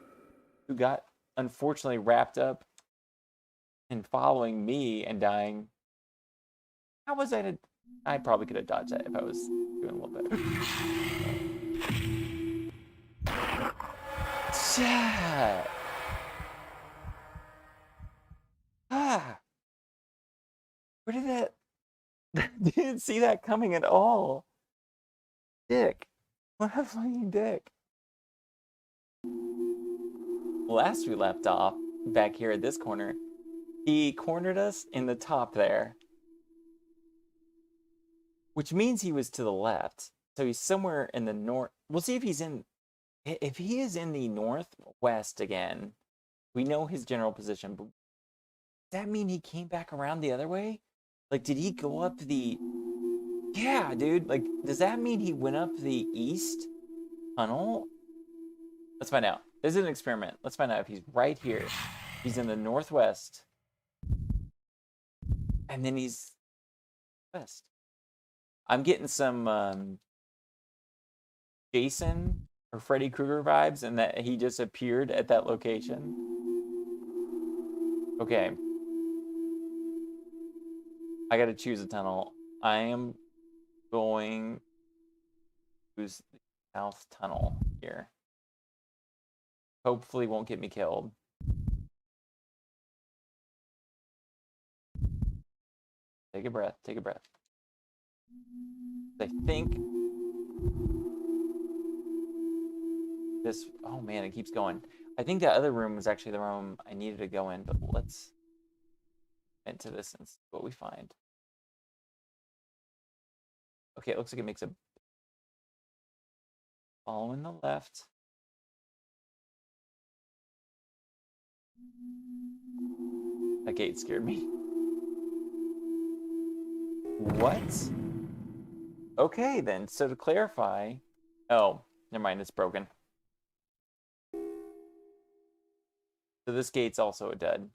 who got unfortunately wrapped up in following me and dying. How was I to? I probably could have dodged that if I was doing a little better. Chat. Where did that? Didn't see that coming at all. Dick. What a fucking dick. Last we left off, back here at this corner, he cornered us in the top there. Which means he was to the left. So he's somewhere in the north. We'll see if he's in. If he is in the northwest again, we know his general position. But does that mean he came back around the other way? Like, did he go up the... Yeah, dude. Like, does that mean he went up the east tunnel? Let's find out. This is an experiment. Let's find out if he's right here. He's in the northwest. And then he's west. I'm getting some Jason or Freddy Krueger vibes, and that he just appeared at that location. Okay. I gotta choose a tunnel. I am going to choose the south tunnel here. Hopefully won't get me killed. Take a breath, take a breath. I think this, oh man, it keeps going. I think that other room was actually the room I needed to go in, but let's into this and see what we find. Okay, it looks like it makes a following the left. That gate scared me. What? Okay, then. So to clarify... Oh, never mind. It's broken. So this gate's also a dud.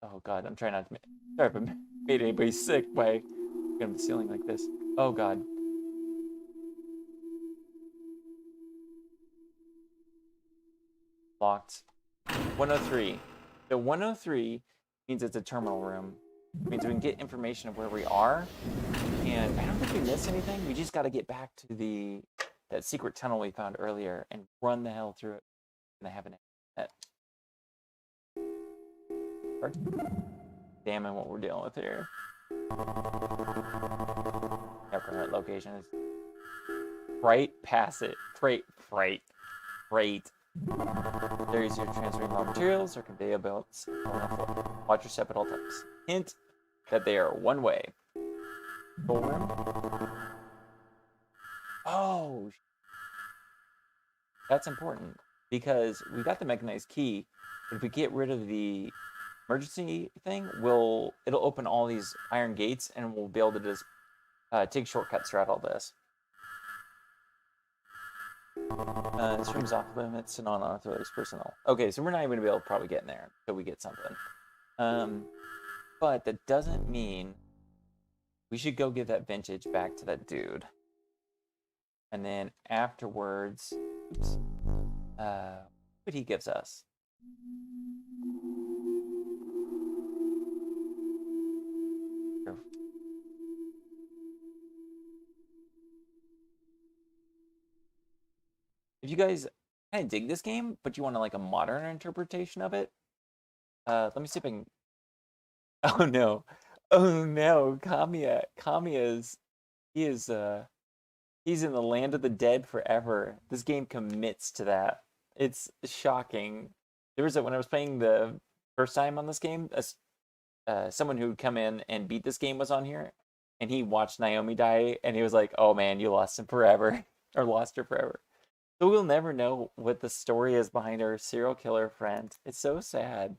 Oh, God. I'm trying not to... Sorry if I made anybody sick by looking at the ceiling like this. Oh, God. Locked. 103. So 103 means it's a terminal room. It means we can get information of where we are. And I don't think we missed anything. We just got to get back to that secret tunnel we found earlier and run the hell through it. And I haven't met. Damn what we're dealing with here. Our current location is right past it. Freight. There is your transferring raw materials or conveyor belts on the floor. Watch your step at all times. Hint that they are one way. Full room. Oh, that's important because we got the mechanized key. But if we get rid of the emergency thing, it'll open all these iron gates, and we'll be able to just take shortcuts throughout all this. This room's off limits to non-authorized personnel. Okay, so we're not even gonna be able to probably get in there until we get something. But that doesn't mean we should go give that vintage back to that dude. And then afterwards, oops, what he gives us. if you guys kind of dig this game, but you want like a modern interpretation of it, let me see if I can. Oh no, oh no, Kamiya's he is he's in the land of the dead forever. This game commits to that. It's shocking. There was when I was playing the first time on this game, someone who'd come in and beat this game was on here, and he watched Naomi die, and he was like, "Oh man, you lost him forever, or lost her forever." So we'll never know what the story is behind our serial killer friend. It's so sad.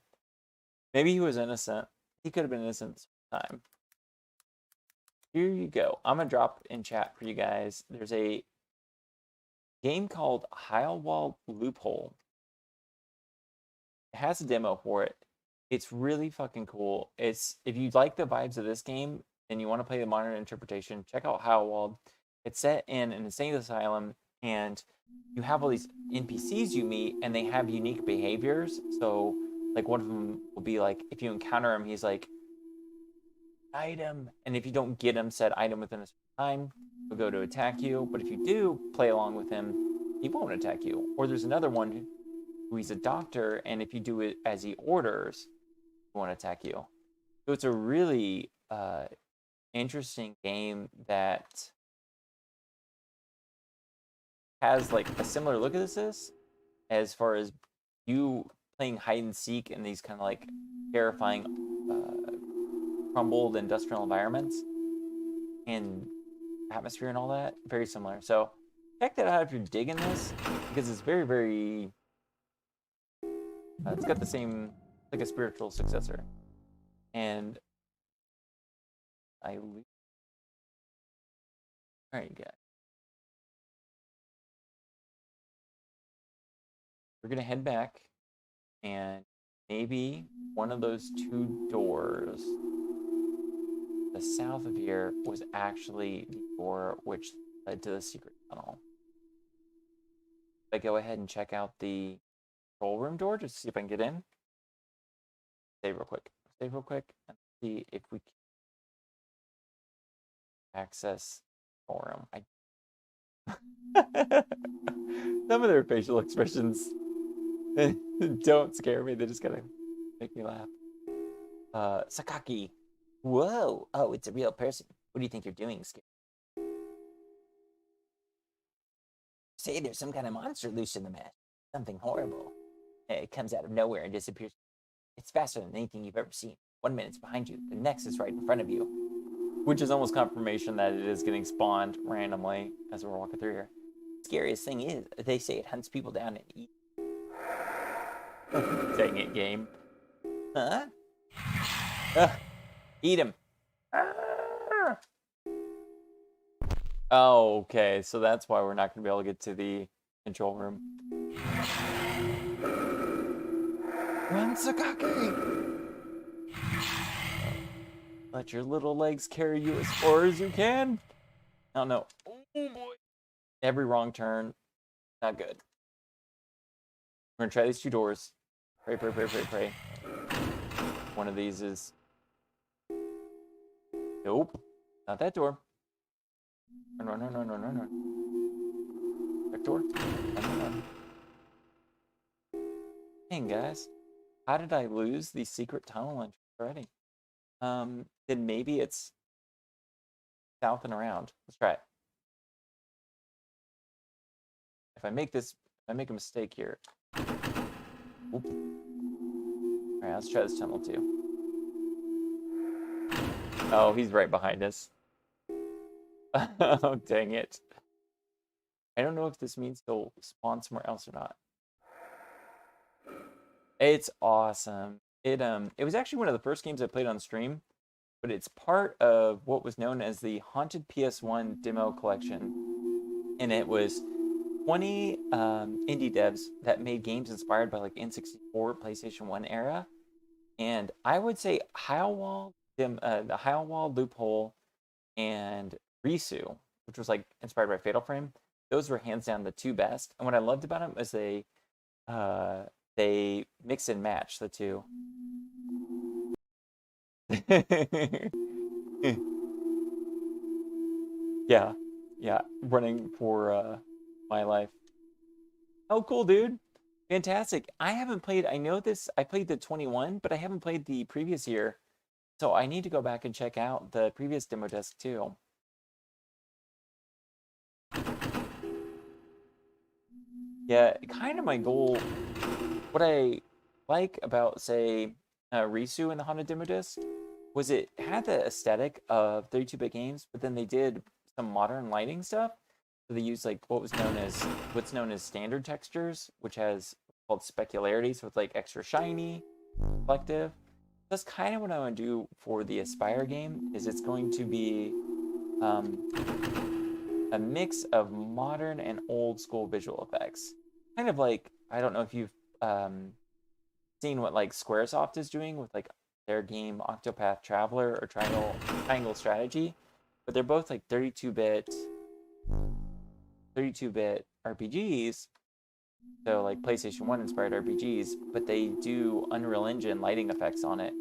Maybe he was innocent. He could have been innocent this time. Here you go. I'm gonna drop in chat for you guys. There's a game called Hellwall Loophole. It has a demo for it. It's really fucking cool. It's if you like the vibes of this game and you want to play the modern interpretation, check out Hellwall. It's set in an insane asylum, and you have all these NPCs you meet, and they have unique behaviors. So, like one of them will be like, if you encounter him, he's like, item, and if you don't get him said item within a certain time, he'll go to attack you. But if you do play along with him, he won't attack you. Or there's another one who he's a doctor, and if you do it as he orders, he won't attack you. So it's a really interesting game that has like a similar look at this as far as you playing hide and seek in these kind of like terrifying crumbled industrial environments and atmosphere and all that. Very similar. So check that out if you're digging this, because it's very, very it's got the same, like a spiritual successor. And all right, guys. We're gonna head back, and maybe one of those two doors the south of here was actually the door which led to the secret tunnel. I go ahead and check out the control room door just to see if I can get in. Save real quick. Save real quick and see if we can access the control room. Some of their facial expressions don't scare me. They just gotta make me laugh. Sakaki. Whoa. Oh, it's a real person. What do you think you're doing, Scary? Say there's some kind of monster loose in the mess. Something horrible. It comes out of nowhere and disappears. It's faster than anything you've ever seen. 1 minute's behind you. The next is right in front of you. Which is almost confirmation that it is getting spawned randomly as we're walking through here. The scariest thing is, they say it hunts people down and eats. Dang it, game. Huh? Eat him. Oh, okay. So that's why we're not going to be able to get to the control room. Run, Sakaki! Let your little legs carry you as far as you can. Oh, no. Oh, boy. Every wrong turn. Not good. We're going to try these two doors. Pray, pray, pray, pray, pray. One of these is... Nope. Not that door. Run, run, run, run, run, run, run. Back door. Run, run, run. Dang, guys. How did I lose the secret tunnel entrance already? Then maybe it's south and around. Let's try it. If I make a mistake here. Oop. All right, let's try this tunnel too. Oh, he's right behind us. Oh, dang it. I don't know if this means he'll spawn somewhere else or not. It's awesome. It was actually one of the first games I played on stream, but it's part of what was known as the Haunted PS1 demo collection. And it was 20 indie devs that made games inspired by like N64, PlayStation 1 era. And I would say the Hellwall Loophole and Risu, which was like inspired by Fatal Frame, those were hands down the two best. And what I loved about them is they mix and match the two. Yeah, running for my life. Oh, cool, dude. Fantastic. I haven't played, I know this, I played the 21, but I haven't played the previous year. So I need to go back and check out the previous demo disc too. Yeah, kind of my goal. What I like about, say, Risu in the Honda demo disc was it had the aesthetic of 32-bit games, but then they did some modern lighting stuff. So they used like what's known as standard textures, which has called specularity, so it's like extra shiny, reflective. That's kind of what I want to do for the Aspire game. Is it's going to be a mix of modern and old school visual effects. Kind of like, I don't know if you've seen what like Squaresoft is doing with like their game Octopath Traveler or Triangle Strategy, but they're both like 32-bit RPGs, so like PlayStation 1 inspired RPGs, but they do Unreal Engine lighting effects on it,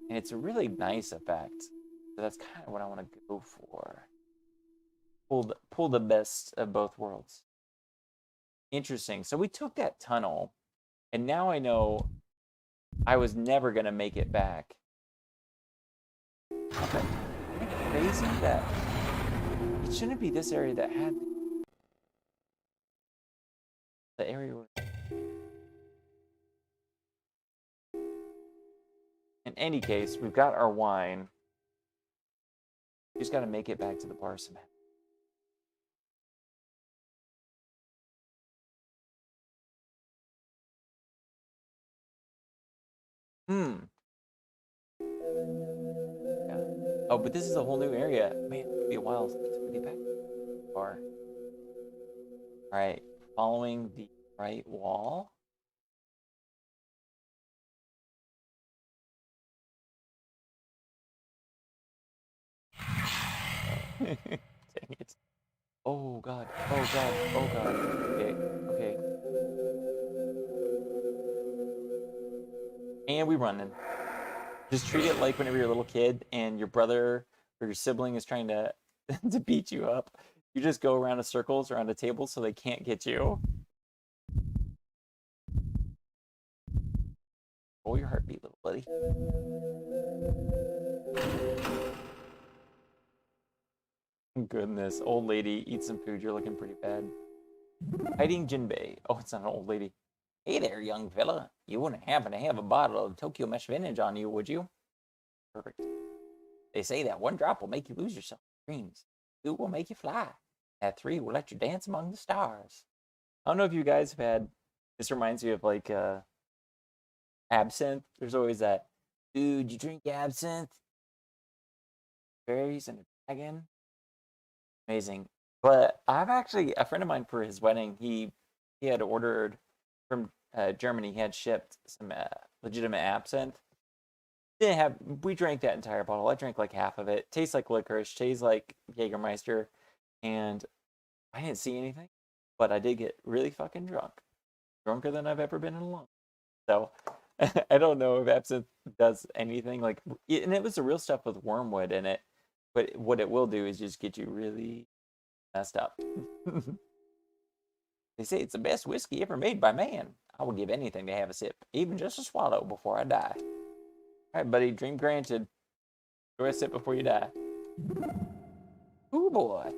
and it's a really nice effect. So that's kind of what I want to go for. Pull the best of both worlds. Interesting. So we took that tunnel, and now I know I was never gonna make it back. Okay. Isn't it crazy that it shouldn't be this area that had the area where... In any case, we've got our wine. We just gotta make it back to the bar somehow. Yeah. Oh, but this is a whole new area. Man, it'll be a while to get back to the bar. All right, following the right wall. Dang it. Oh god, oh god, oh god. Okay, okay. And we running. Just treat it like whenever you're a little kid and your brother or your sibling is trying to to beat you up. You just go around in circles around a table so they can't get you. Roll your heartbeat, little buddy. Goodness, old lady, eat some food. You're looking pretty bad. Hiding Jinbei. Oh, it's not an old lady. Hey there, young fella. You wouldn't happen to have a bottle of Tokyo Mesh Vintage on you, would you? Perfect. They say that 1 drop will make you lose yourself in dreams. 2 will make you fly. That 3 will let you dance among the stars. I don't know if you guys have had... This reminds me of like absinthe. There's always that, dude, you drink absinthe? Berries and a dragon? Amazing. But I've actually, a friend of mine for his wedding, he had ordered from Germany, he had shipped some legitimate absinthe. We drank that entire bottle. I drank like half of it. Tastes like licorice, tastes like Jägermeister, and I didn't see anything, but I did get really fucking drunk. Drunker than I've ever been in a long. So I don't know if absinthe does anything like, and it was the real stuff with wormwood in it, but what it will do is just get you really messed up. They say it's the best whiskey ever made by man. I would give anything to have a sip, even just a swallow before I die. All right, buddy, dream granted. Enjoy a sip before you die. Ooh, boy.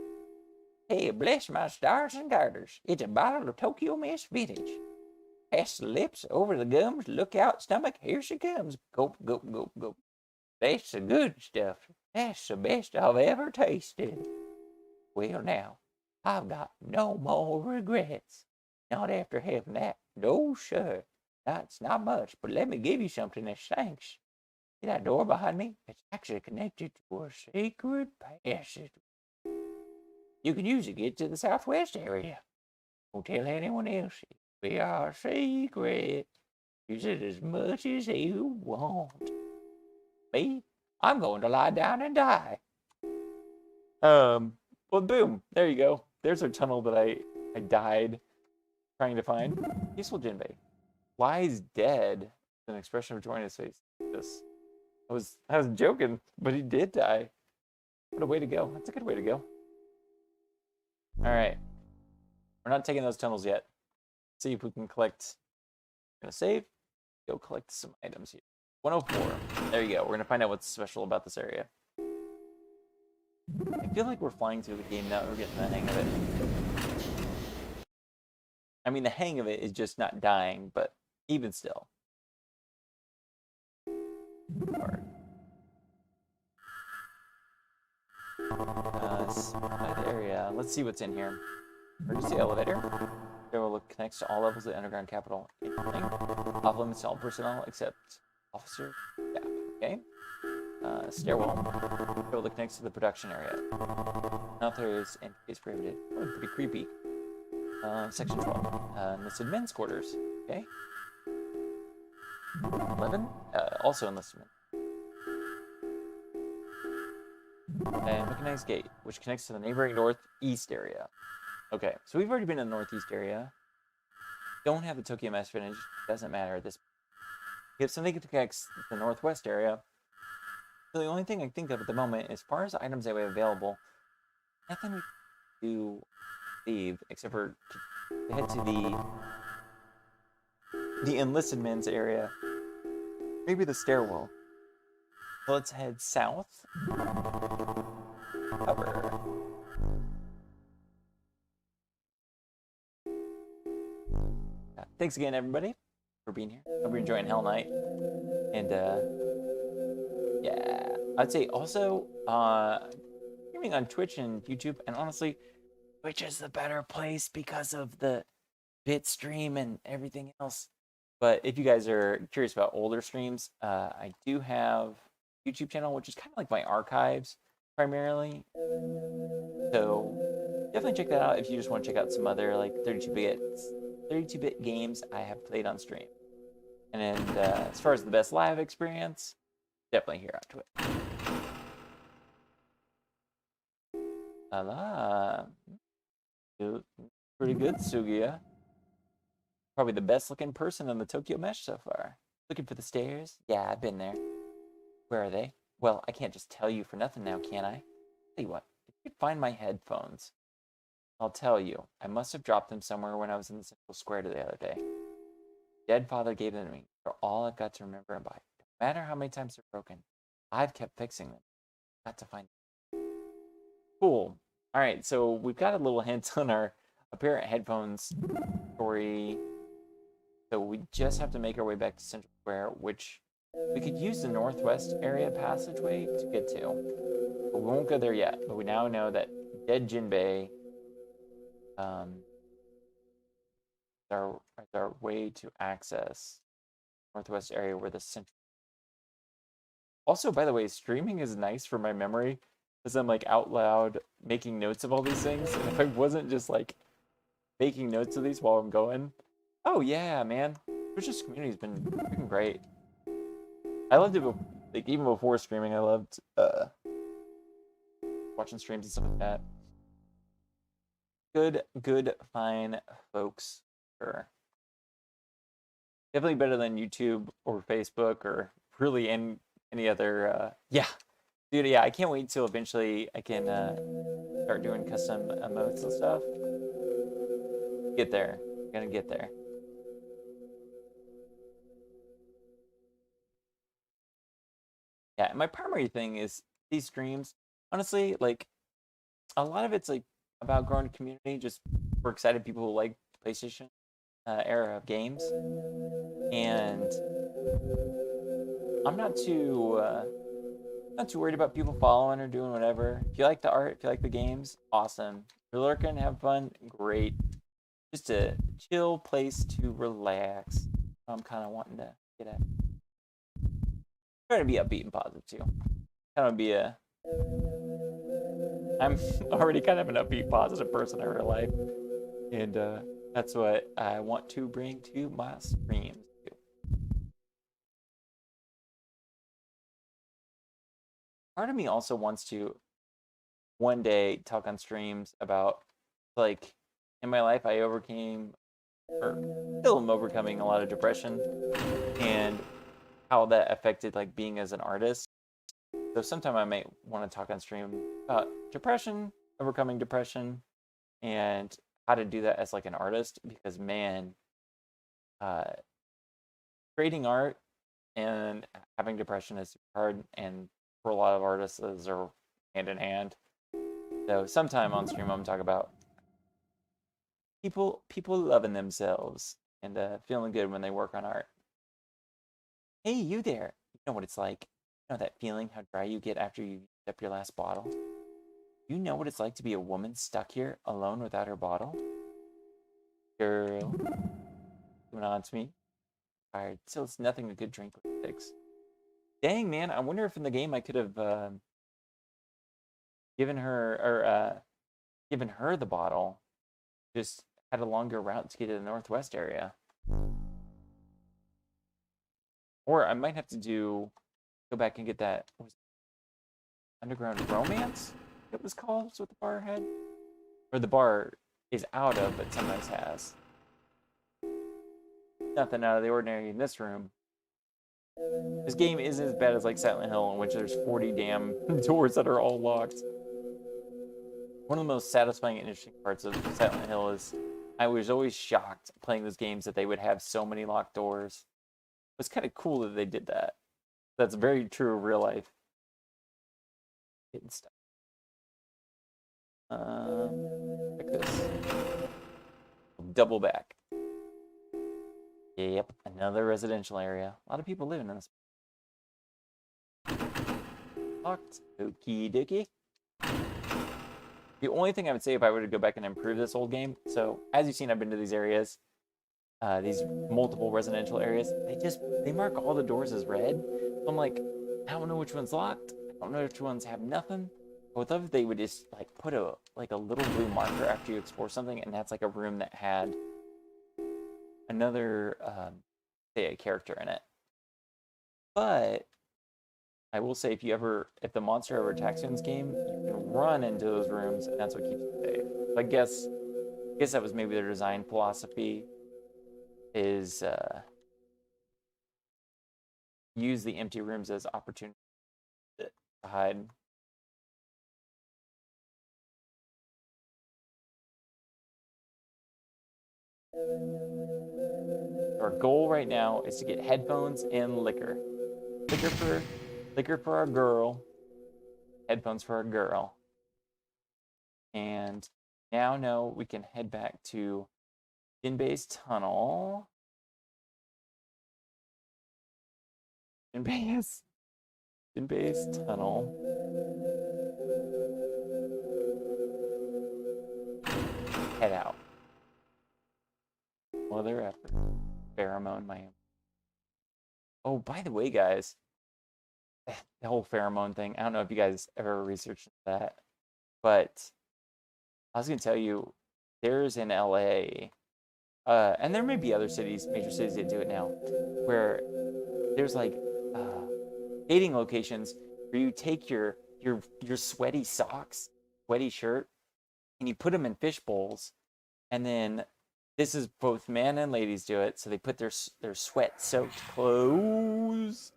Hey, bless my stars and garters. It's a bottle of Tokyo Mist Vintage. Past the lips, over the gums, look out, stomach, here she comes. Gulp, gulp, gulp, gulp. That's the good stuff. That's the best I've ever tasted. Well, now, I've got no more regrets. Not after having that. No, sir. That's not much, but let me give you something that stinks. See that door behind me? It's actually connected to a secret passage. You can use it to get to the southwest area. Don't tell anyone else. We are secret. Use it as much as you want. Me? I'm going to lie down and die. Well, boom. There you go. There's a tunnel that I died trying to find. Peaceful Jinbei. Lies dead. An expression of joy in his face. This. I was joking, but he did die. What a way to go. That's a good way to go. All right. We're not taking those tunnels yet. see if we can collect. Gonna save. Go collect some items here. 104. There you go. We're gonna find out what's special about this area. I feel like we're flying through the game now. We're getting the hang of it. I mean, the hang of it is just not dying, but even still. Side area. Let's see what's in here. Emergency elevator. Stairwell connects to all levels of the underground capital. Off limits to all personnel except officer staff. Okay. Stairwell. Stairwell connects to the production area. Not there is entry is prohibited. Oh, pretty creepy. Section 12. Enlisted men's quarters. Okay. 11. Also enlisted men. And mechanized gate, which connects to the neighboring northeast area. Okay, so we've already been in the northeast area. Don't have the Tokyo Mesh finish. Doesn't matter at this point. We have something that connects the northwest area. So the only thing I think of at the moment, as far as items that we have available, nothing we can do leave except for to head to the enlisted men's area. Maybe the stairwell. So let's head south. Cover. Thanks again, everybody, for being here. Hope you're enjoying Hellnight. And, yeah. I'd say also, streaming on Twitch and YouTube, and honestly, Twitch is the better place because of the bit stream and everything else. But if you guys are curious about older streams, I do have a YouTube channel, which is kind of like my archives, primarily. So definitely check that out if you just want to check out some other like 32-bit games I have played on stream. And as far as the best live experience, definitely here on Twitch. Pretty good, Sugiya. Probably the best looking person in the Tokyo Mesh so far. Looking for the stairs? Yeah, I've been there. Where are they? Well, I can't just tell you for nothing now, can I? Tell you what, if you could find my headphones, I'll tell you. I must have dropped them somewhere when I was in the Central Square the other day. Dead father gave them to me. They're all I've got to remember and buy. No matter how many times they're broken, I've kept fixing them. Got to find them. Cool. All right, so we've got a little hint on our apparent headphones story. So we just have to make our way back to Central Square, which we could use the northwest area passageway to get to. But we won't go there yet. But we now know that Dead Jinbei is our way to access northwest area where the central. Also, by the way, streaming is nice for my memory because I'm like out loud making notes of all these things. And if I wasn't just like making notes of these while I'm going, oh yeah, man, Twitch's community's been freaking great. I loved it, like even before streaming. I loved watching streams and stuff like that. Good, fine folks. Sure. Definitely better than YouTube or Facebook or really any other. Yeah, dude. Yeah, I can't wait till eventually I can start doing custom emotes and stuff. Get there. Gonna get there. Yeah, my primary thing is these streams. Honestly, like a lot of it's like about growing a community. Just for excited people who like PlayStation era of games, and I'm not too worried about people following or doing whatever. If you like the art, if you like the games, awesome. If you're lurking, have fun, great. Just a chill place to relax. I'm kind of wanting to get at. Trying to be upbeat and positive too. Kind of be a. I'm already kind of an upbeat, positive person in real life, and that's what I want to bring to my streams too. Part of me also wants to one day talk on streams about like in my life I overcame or still am overcoming a lot of depression and how that affected like being as an artist. So sometime I might want to talk on stream about depression, overcoming depression, and how to do that as like an artist, because man, creating art and having depression is super hard, and for a lot of artists, those are hand in hand. So sometime on stream, I'm gonna talk about people loving themselves and feeling good when they work on art. Hey, you there! You know what it's like. You know that feeling, how dry you get after you use up your last bottle? You know what it's like to be a woman stuck here alone without her bottle? Girl, coming on to me. Alright, so it's nothing a good drink would fix. Dang, man, I wonder if in the game I could have given her the bottle, just had a longer route to get to the northwest area. Or I might have to go back and get that Underground Romance, it was called. That's what the bar had. Or the bar is out of, but sometimes has. Nothing out of the ordinary in this room. This game isn't as bad as like Silent Hill, in which there's 40 damn doors that are all locked. One of the most satisfying and interesting parts of Silent Hill is I was always shocked playing those games that they would have so many locked doors. It was kind of cool that they did that. That's very true of real life. Getting stuff. Like this. Double back. Yep, another residential area. A lot of people living in this. Locked. Okie dokie. The only thing I would say if I were to go back and improve this old game, so as you've seen, I've been to these areas, these multiple residential areas. They mark all the doors as red. So I'm like, I don't know which one's locked. I don't know which ones have nothing. I would love if they would just like put a little blue marker after you explore something, and that's like a room that had another say a character in it. But I will say, if the monster ever attacks you in this game, you can run into those rooms, and that's what keeps you safe. So I guess that was maybe their design philosophy, is use the empty rooms as opportunities to hide. Our goal right now is to get headphones and liquor. Liquor for our girl. Headphones for our girl. And now we can head back to Jinbei's tunnel. Jinbei's tunnel. Head out. Mother effort. Pheromone Miami. Oh, by the way, guys, the whole pheromone thing, I don't know if you guys ever researched that, but I was going to tell you, there's in LA, and there may be other cities, major cities that do it now, where there's like dating locations where you take your sweaty socks, sweaty shirt, and you put them in fish bowls, and then this is both men and ladies do it, so they put their sweat-soaked clothes.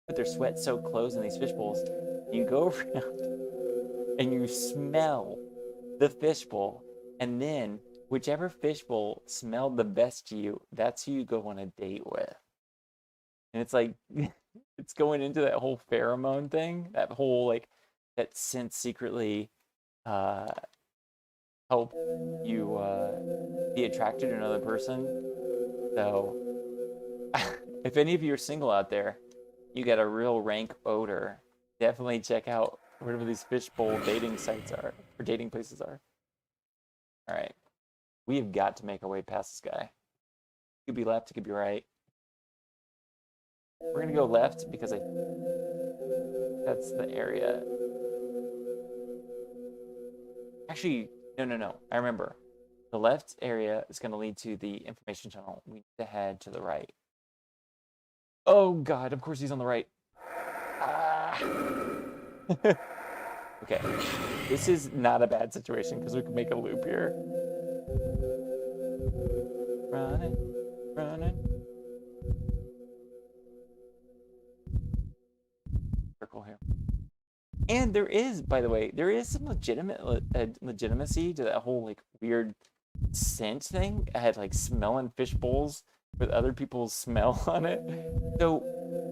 Put their sweat-soaked clothes in these fish bowls. And you go around and you smell the fish bowl, and then whichever fish bowl smelled the best to you, that's who you go on a date with. And it's like it's going into that whole pheromone thing, that whole like that sense secretly help you be attracted to another person. So if any of you are single out there, you got a real rank odor, definitely check out whatever these fishbowl dating sites are, or dating places are. All right, we have got to make our way past this guy. It could be left, it could be right. We're gonna go left because that's the area. Actually, no. I remember. The left area is going to lead to the information tunnel. We need to head to the right. Oh, God. Of course he's on the right. Ah. Okay. This is not a bad situation because we can make a loop here. Running. Circle here. And there is, by the way, some legitimacy to that whole like weird scent thing. I had like smelling fish bowls with other people's smell on it. So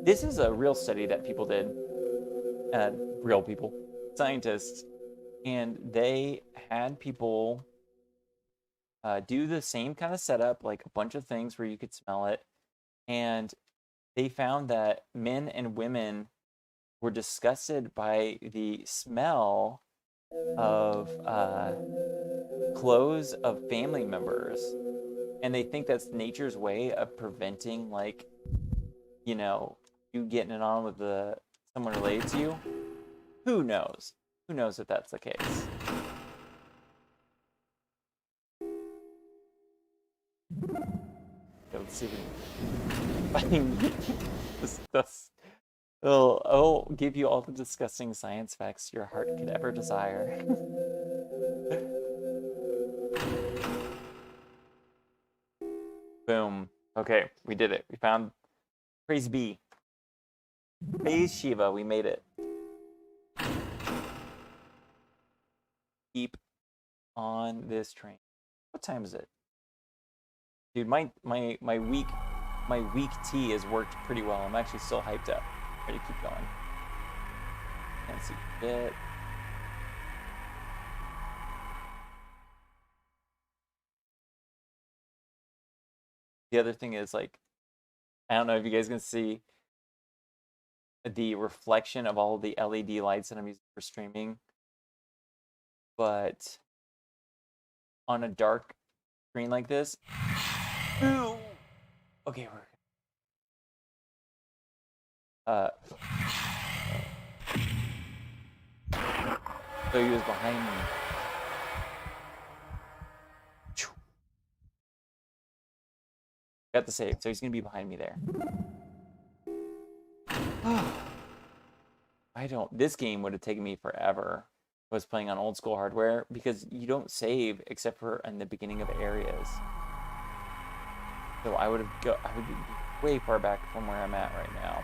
this is a real study that people did, real people, scientists, and they had people do the same kind of setup, like a bunch of things where you could smell it, and they found that men and women were disgusted by the smell of clothes of family members, and they think that's nature's way of preventing, like, you know, you getting it on with someone related to you. Who knows? Who knows if that's the case? Let's see if we can find this. I'll give you all the disgusting science facts your heart could ever desire. Boom. Okay, we did it. We found Praise Be. Praise Shiva, we made it. Keep on this train. What time is it? Dude, my week tea has worked pretty well. I'm actually still hyped up. Ready to keep going. Can't see it. The other thing is, like, I don't know if you guys can see the reflection of all the LED lights that I'm using for streaming, but on a dark screen like this, ooh, okay, so he was behind me. Got the save, so he's gonna be behind me there. This game would have taken me forever if I was playing on old school hardware, because you don't save except for in the beginning of areas. So I would be way far back from where I'm at right now.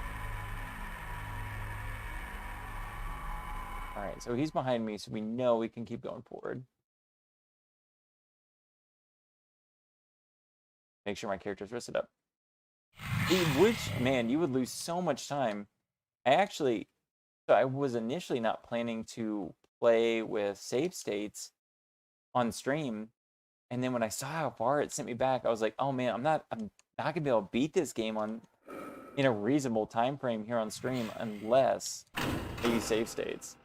All right, so he's behind me, so we know we can keep going forward. Make sure my character's rested up. Man, you would lose so much time. I was initially not planning to play with save states on stream, and then when I saw how far it sent me back, I was like, oh man, I'm not gonna be able to beat this game in a reasonable time frame here on stream unless I use save states.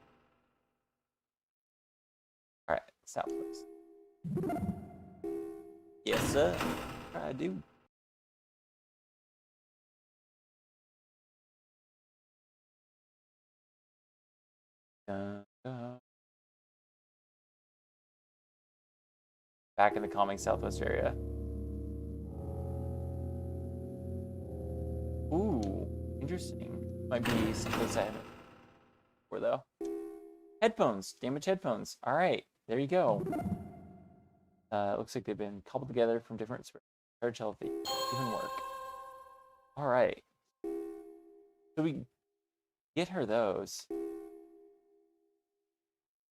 All right, south please. Yes, sir. I do. Back in the calming southwest area. Ooh, interesting. Might be someplace I haven't before though. Headphones, damaged headphones. All right, there you go. It looks like they've been cobbled together from different charge healthy. Even work. All right. So we get her those.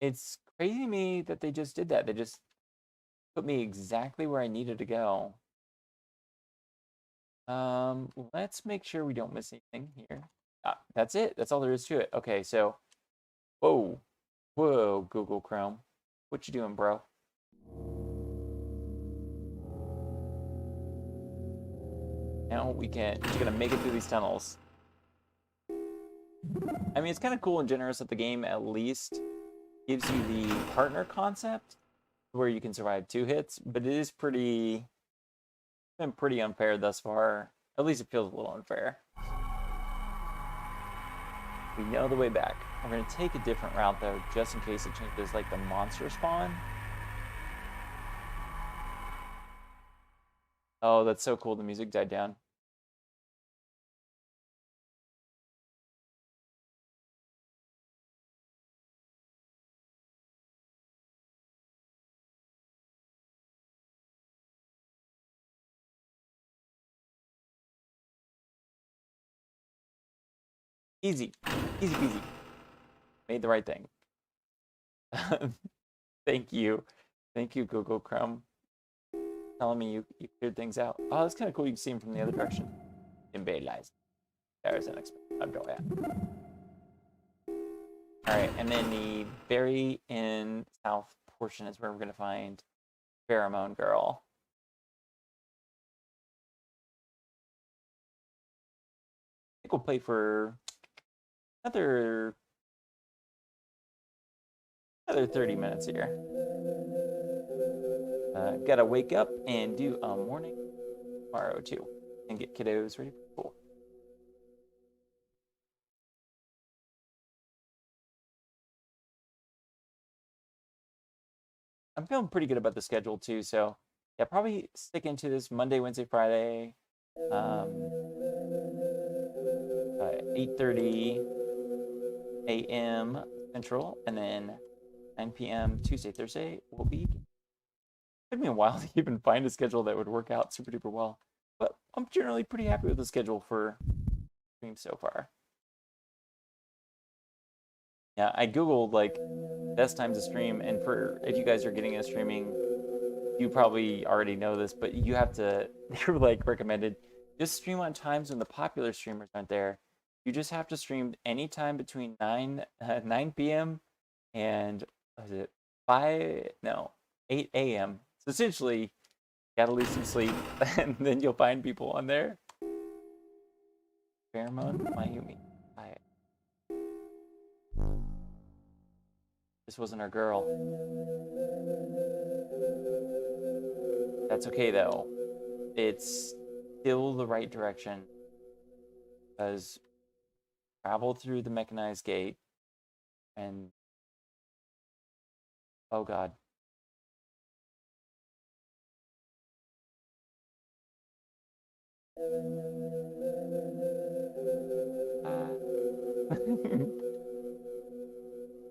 It's crazy to me that they just did that. They just put me exactly where I needed to go. Let's make sure we don't miss anything here. That's it. That's all there is to it. Okay, so, whoa, Google Chrome, what you doing, bro? Now you're gonna make it through these tunnels. I mean, it's kind of cool and generous that the game at least gives you the partner concept where you can survive 2 hits, but it is been pretty unfair thus far. At least it feels a little unfair. We know the way back. We're gonna take a different route though, just in case it changes like the monster spawn. Oh, that's so cool. The music died down. Easy. Easy peasy. Made the right thing. Thank you. Thank you, Google Chrome. telling me you cleared things out. Oh, that's kind of cool. You can see him from the other direction. Invadalized. There's unexpected. I'm going at. All right, and then the very in south portion is where we're gonna find Pheromone Girl. I think we'll play for another 30 minutes here. Gotta wake up and do a morning tomorrow too, and get kiddos ready for school. I'm feeling pretty good about the schedule too, so yeah, probably stick into this Monday, Wednesday, Friday, 8:30 a.m. Central, and then 9 p.m. Tuesday, Thursday will be. It took me a while to even find a schedule that would work out super duper well, but I'm generally pretty happy with the schedule for streams so far. Yeah, I googled like best times to stream, and for if you guys are getting into streaming, you probably already know this, but you have to. They're like recommended just stream on times when the popular streamers aren't there. You just have to stream anytime between 9 p.m. and was it 8 a.m. So essentially, you gotta lose some sleep, and then you'll find people on there. Pheromone Mayumi. This wasn't our girl. That's okay though. It's still the right direction. Because travel through the mechanized gate and oh god.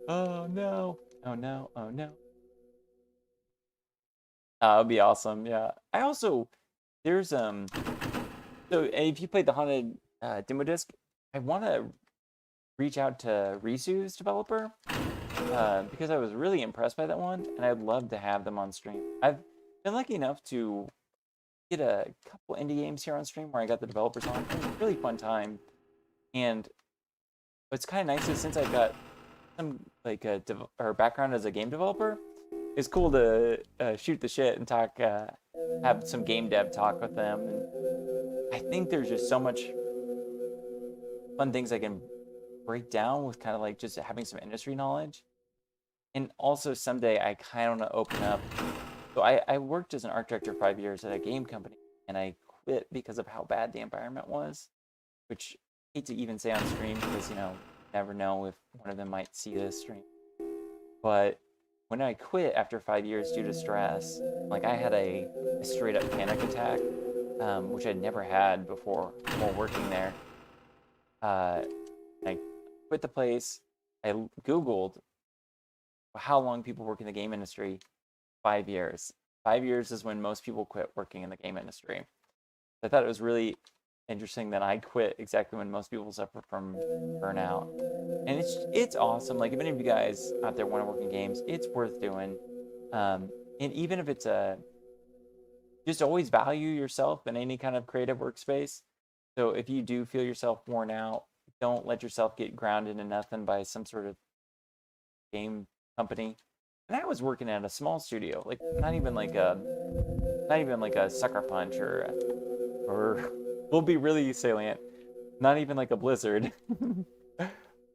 Oh no. Oh no. Oh no. That'd be awesome. Yeah. I also there's so if you played the haunted demo disc, I want to reach out to Risu's developer because I was really impressed by that one, and I'd love to have them on stream. I've been lucky enough to get a couple indie games here on stream where I got the developers on. It was a really fun time, and what's kind of nice is since I've got some like or background as a game developer, it's cool to shoot the shit and talk, have some game dev talk with them. And I think there's just so much fun things I can break down with kind of like just having some industry knowledge. And also someday I kind of want to open up. So I worked as an art director 5 years at a game company, and I quit because of how bad the environment was, which I hate to even say on stream because, you know, never know if one of them might see this stream. But when I quit after 5 years due to stress, like I had a straight up panic attack, which I'd never had before while working there. I quit the place. I Googled how long people work in the game industry. 5 years. 5 years is when most people quit working in the game industry. I thought it was really interesting that I quit exactly when most people suffer from burnout. And it's awesome. Like if any of you guys out there want to work in games, it's worth doing. And even if it's just always value yourself in any kind of creative workspace. So if you do feel yourself worn out, don't let yourself get grounded in nothing by some sort of game company. And I was working at a small studio, like not even like a Sucker Punch or we'll be really salient, not even like a Blizzard.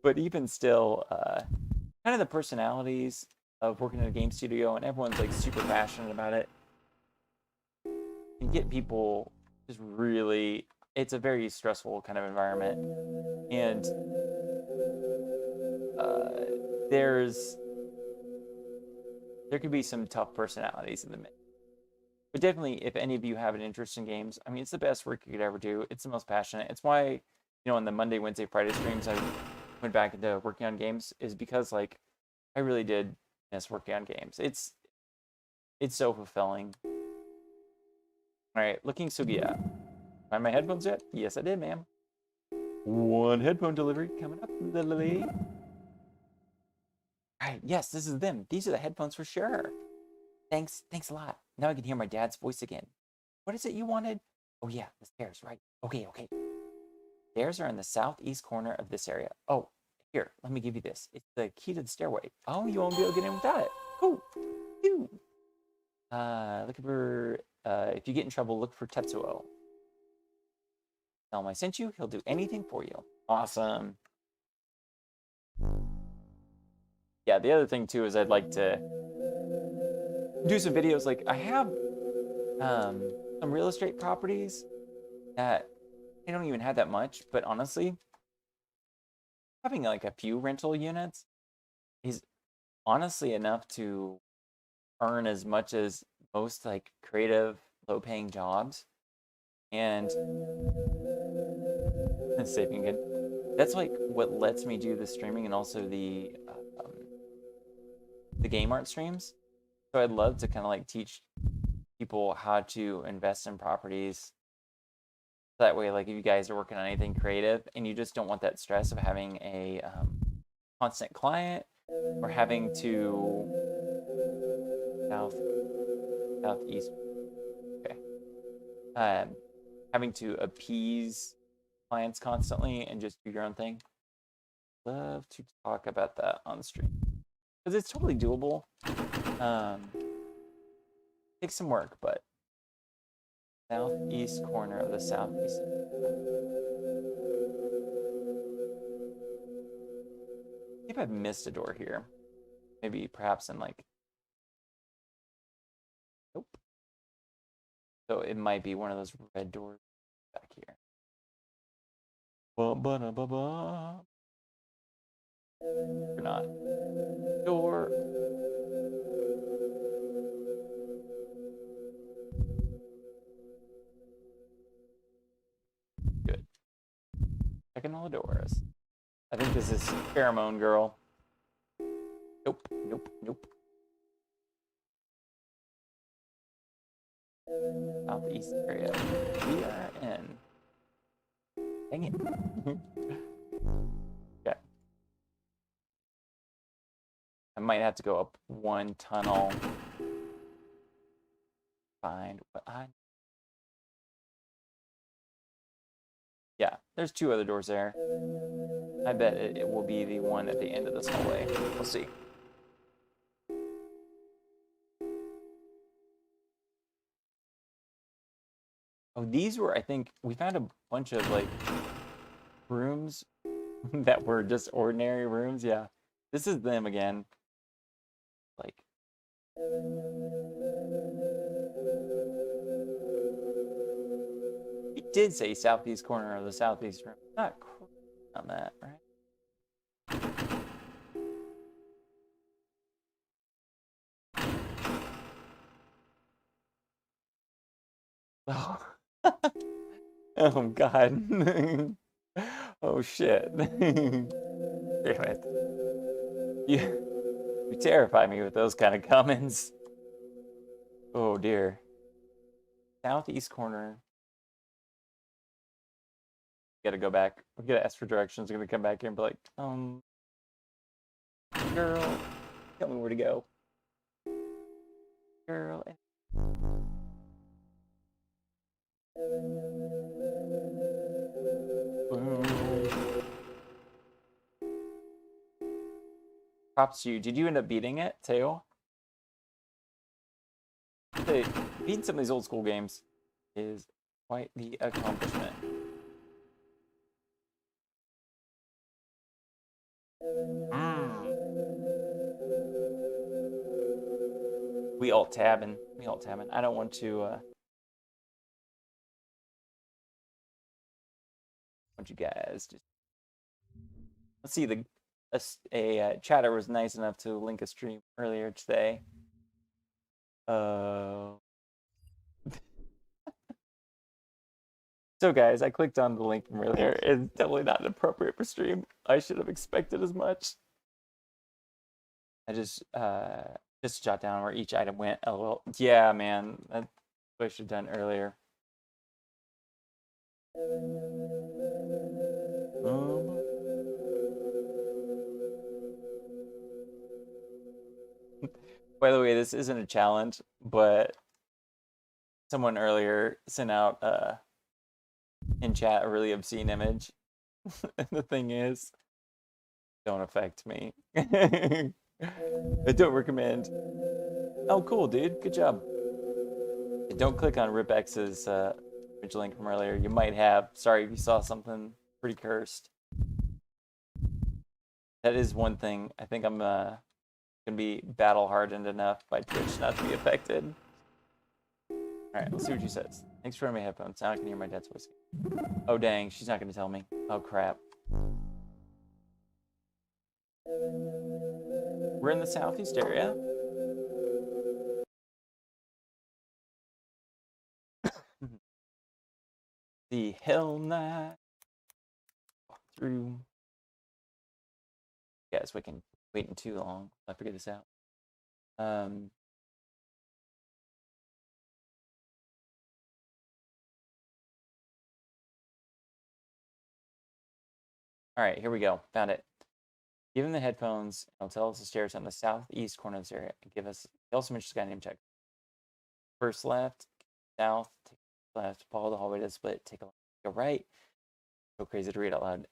But even still, kind of the personalities of working in a game studio, and everyone's like super passionate about it, can get people just really. It's a very stressful kind of environment, and there could be some tough personalities in the mix. But definitely, if any of you have an interest in games, I mean, it's the best work you could ever do. It's the most passionate. It's why, you know, on the Monday, Wednesday, Friday streams, I went back into working on games, is because like I really did miss working on games. It's so fulfilling. All right, looking Sugiya. Find my headphones yet? Yes, I did, ma'am. One headphone delivery coming up, Lily. All right, yes, this is them. These are the headphones for sure. Thanks a lot. now I can hear my dad's voice again. What is it you wanted? Oh yeah, the stairs, right? Okay. Stairs are in the southeast corner of this area. Oh, here, let me give you this. It's the key to the stairway. Oh, you won't be able to get in without it. Cool. Phew. Look for, if you get in trouble, look for Tetsuo. Tell him I sent you. He'll do anything for you. Awesome. Yeah, the other thing too is I'd like to do some videos. Like I have some real estate properties that they don't even have that much, but honestly, having like a few rental units is honestly enough to earn as much as most like creative, low-paying jobs. And saving good. That's like what lets me do the streaming and also the game art streams. So I'd love to kind of like teach people how to invest in properties. That way, like if you guys are working on anything creative and you just don't want that stress of having a constant client or having to southeast, okay, having to appease clients constantly and just do your own thing. Love to talk about that on stream because it's totally doable. Takes some work, but southeast corner of the southeast. I think I've missed a door here. Maybe perhaps in like, nope. So it might be one of those red doors back here. Or not. Door. Good. Checking all the doors. I think this is Pheromone Girl. Nope. Southeast area. We are in. Dang it. Okay. I might have to go up one tunnel. Find what I... Yeah, there's two other doors there. I bet it will be the one at the end of this hallway. We'll see. Oh, these were, I think, we found a bunch of like rooms that were just ordinary rooms. Yeah, this is them again. Like, it did say southeast corner of the southeast room. Not on that, right? Oh, oh God. Oh shit. Damn it. You terrify me with those kind of comments. Oh dear. Southeast corner. Gotta go back. We gotta ask for directions. We're gonna come back here and be like, girl, tell me where to go. Girl. Props to you. Did you end up beating it, Teo? Hey, beating some of these old school games is quite the accomplishment. We alt tabbing. I don't want to want you guys just... Let's see, a chatter was nice enough to link a stream earlier today. So guys, I clicked on the link from earlier. It's definitely not appropriate for stream. I should have expected as much. I just jot down where each item went. Oh well, yeah, man, that's what I should have done earlier. By the way, this isn't a challenge, but someone earlier sent out in chat a really obscene image. And the thing is, don't affect me. I don't recommend. Oh, cool, dude. Good job. Don't click on RipX's image link from earlier. You might have. Sorry if you saw something pretty cursed. That is one thing. I think I'm gonna be battle hardened enough by Twitch not to be affected. All right, let's see what she says. Thanks for wearing my headphones. Now I can hear my dad's voice. Oh dang, she's not gonna tell me. Oh crap. We're in the southeast area. The Hellnight walk through. Guys, we can waiting too long. I figure this out. All right, here we go. Found it. Give him the headphones. It'll tell us the stairs on the southeast corner of this area. Give us. He also mentions a guy named Check. First left, south, take left, follow the hallway to the split, take a left, go right. Go crazy to read out loud.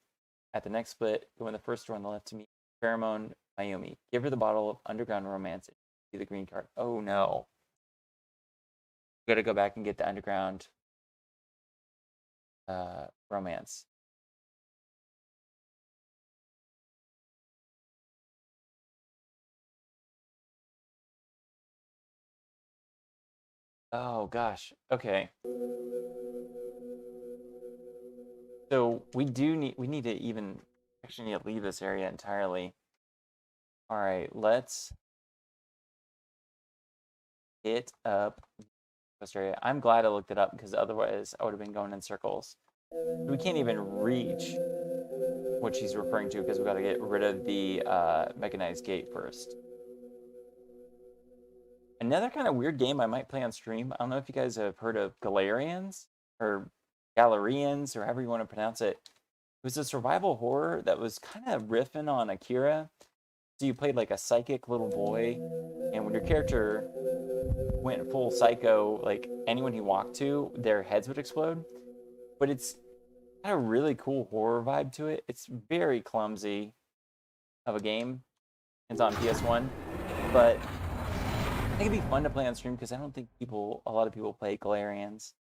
At the next split, go in the first door on the left to meet Pheromone Mayumi. Give her the bottle of underground romance and see the green card. Oh no. We gotta go back and get the underground romance. Oh gosh. Okay. So we need to even actually need to leave this area entirely. All right, let's hit up this area. I'm glad I looked it up because otherwise I would have been going in circles. We can't even reach what she's referring to because we got to get rid of the mechanized gate first. Another kind of weird game I might play on stream. I don't know if you guys have heard of Galarians or Galarians or however you want to pronounce it. It was a survival horror that was kind of riffing on Akira. So you played like a psychic little boy, and when your character went full psycho, like anyone he walked to, their heads would explode. But it's got a really cool horror vibe to it. It's very clumsy of a game. It's on PS1, but I think it'd be fun to play on stream because I don't think a lot of people play Galarians.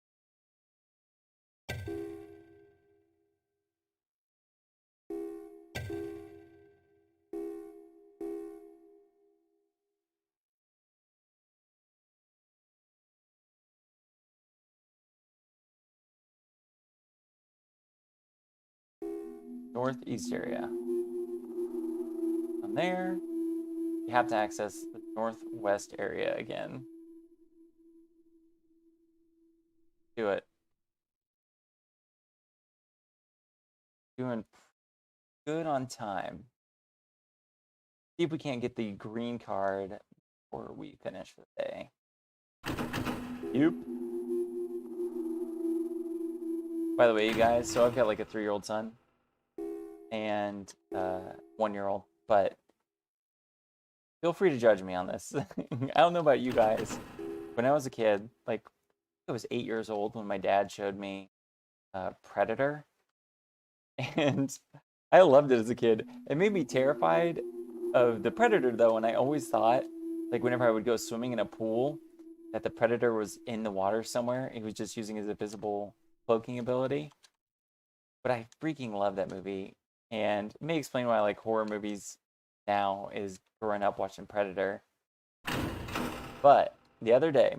Northeast area. On there, you have to access the northwest area again. Do it. Doing good on time. See if we can't get the green card before we finish for the day. Yep. By the way, you guys, so I've got like a 3-year-old son and 1-year-old, but feel free to judge me on this. I don't know about you guys. When I was a kid, like I was 8 years old when my dad showed me Predator, and I loved it as a kid. It made me terrified of the Predator though, and I always thought, like whenever I would go swimming in a pool, that the Predator was in the water somewhere. He was just using his invisible cloaking ability. But I freaking love that movie, and it may explain why I like horror movies now is growing up watching Predator. But the other day,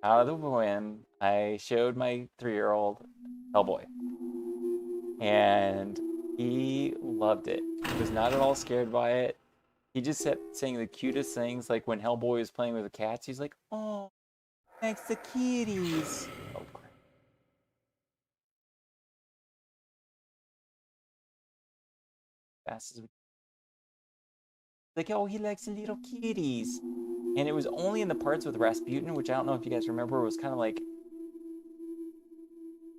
out of the whim, I showed my 3-year-old Hellboy, and he loved it. He was not at all scared by it. He just kept saying the cutest things, like when Hellboy was playing with the cats, he's like, "Oh, thanks the kitties." Oh, crap. Fast as we like, oh, he likes the little kitties. And it was only in the parts with Rasputin, which I don't know if you guys remember, it was kind of like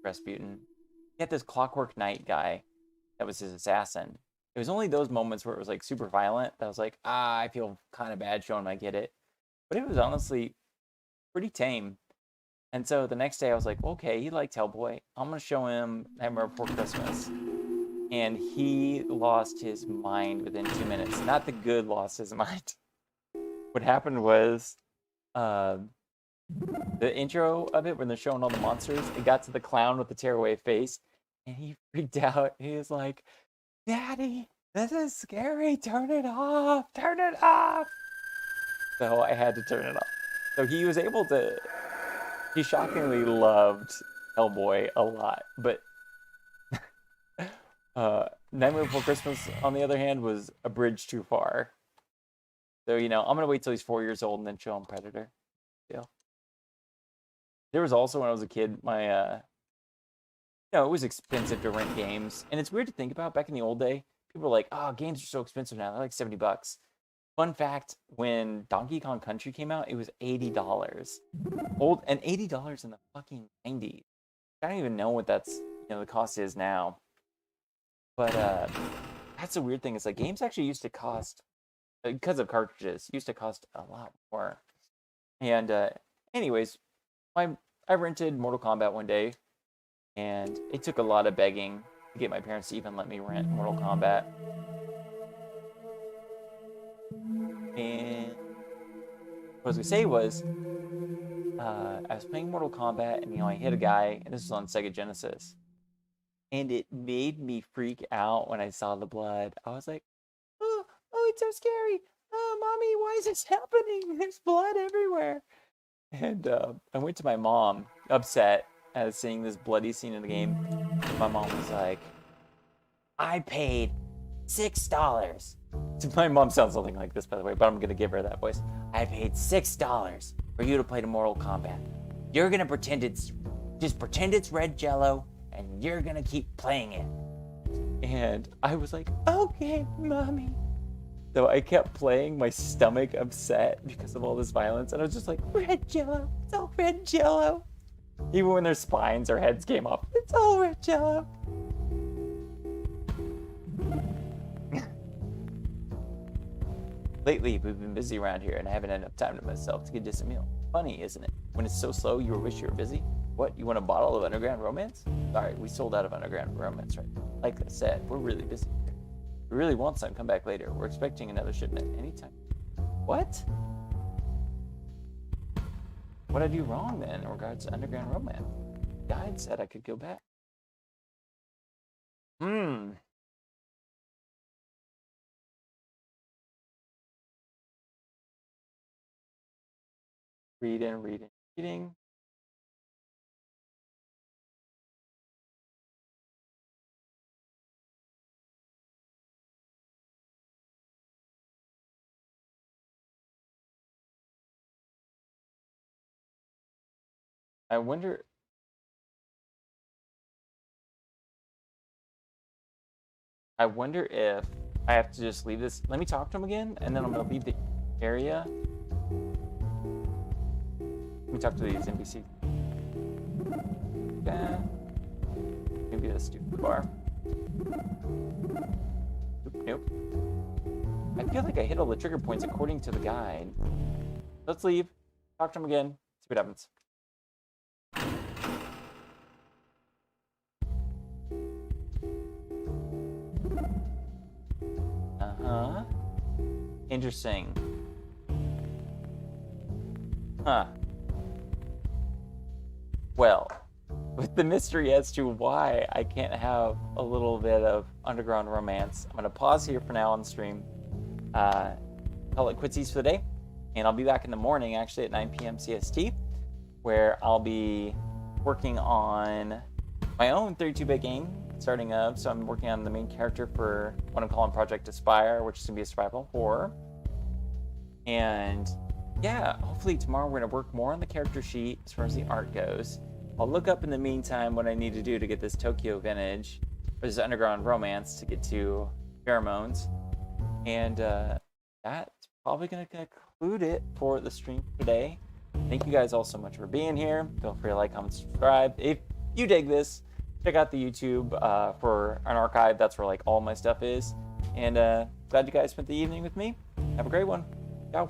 Rasputin. He had this Clockwork Knight guy that was his assassin. It was only those moments where it was like super violent that I was like, I feel kind of bad showing him I get it. But it was honestly pretty tame. And so the next day I was like, okay, he liked Hellboy. I'm going to show him Nightmare Before Christmas. And he lost his mind within 2 minutes. Not the good lost his mind. What happened was the intro of it, when they're showing all the monsters, it got to the clown with the tearaway face. And he freaked out. He was like, Daddy, this is scary. Turn it off. Turn it off. So I had to turn it off. So he was able to... He shockingly loved Hellboy a lot. But Nightmare Before Christmas, on the other hand, was a bridge too far. So, you know, I'm going to wait till he's 4 years old and then show him Predator. Yeah. There was also, when I was a kid, my... You know, it was expensive to rent games. And it's weird to think about. Back in the old day, people were like, oh, games are so expensive now. They're like $70. Fun fact, when Donkey Kong Country came out, it was $80. And $80 in the fucking 90s. I don't even know what that's, you know, the cost is now. But that's the weird thing. Is like games actually used to cost, because of cartridges, used to cost a lot more. And anyways, I rented Mortal Kombat one day. And it took a lot of begging to get my parents to even let me rent Mortal Kombat. And what I was going to say was, I was playing Mortal Kombat, and, you know, I hit a guy, and this was on Sega Genesis. And it made me freak out when I saw the blood. I was like, oh, it's so scary. Oh, Mommy, why is this happening? There's blood everywhere. And I went to my mom, upset, as seeing this bloody scene in the game. My mom was like, I paid $6. My mom sounds something like this, by the way, but I'm going to give her that voice. I paid $6 for you to play the Mortal Kombat. You're going to just pretend it's red Jello, and you're going to keep playing it. And I was like, okay, Mommy. So I kept playing, my stomach upset because of all this violence, and I was just like, red Jello, it's all red Jello. Even when their spines or heads came off, it's all red Jello. Lately, we've been busy around here, and I haven't had enough time to myself to get a decent meal. Funny, isn't it? When it's so slow, you wish you were busy. What, you want a bottle of Underground Romance? Sorry, we sold out of Underground Romance right now. Like I said, we're really busy. If we really want some, come back later. We're expecting another shipment anytime. What? What'd I do wrong then in regards to Underground Romance? The guide said I could go back. Reading. I wonder if I have to just leave this. Let me talk to him again, and then I'm gonna leave the area. Let me talk to these NPCs. Yeah. Maybe the stupid bar. Nope. I feel like I hit all the trigger points according to the guide. Let's leave. Talk to him again. See what happens. Interesting. Huh. Well, with the mystery as to why I can't have a little bit of Underground Romance, I'm going to pause here for now on the stream. Call it quitsies for the day. And I'll be back in the morning, actually, at 9 p.m. CST, where I'll be working on my own 32-bit game, starting up. So I'm working on the main character for what I'm calling Project Aspire, which is going to be a survival horror. And yeah, hopefully tomorrow we're going to work more on the character sheet as far as the art goes. I'll look up in the meantime what I need to do to get this Tokyo Vintage, or this Underground Romance, to get to Pheromones. And that's probably going to conclude it for the stream today. Thank you guys all so much for being here. Feel free to like, comment, subscribe. If you dig this, check out the YouTube for an archive. That's where like all my stuff is. And glad you guys spent the evening with me. Have a great one. Ciao.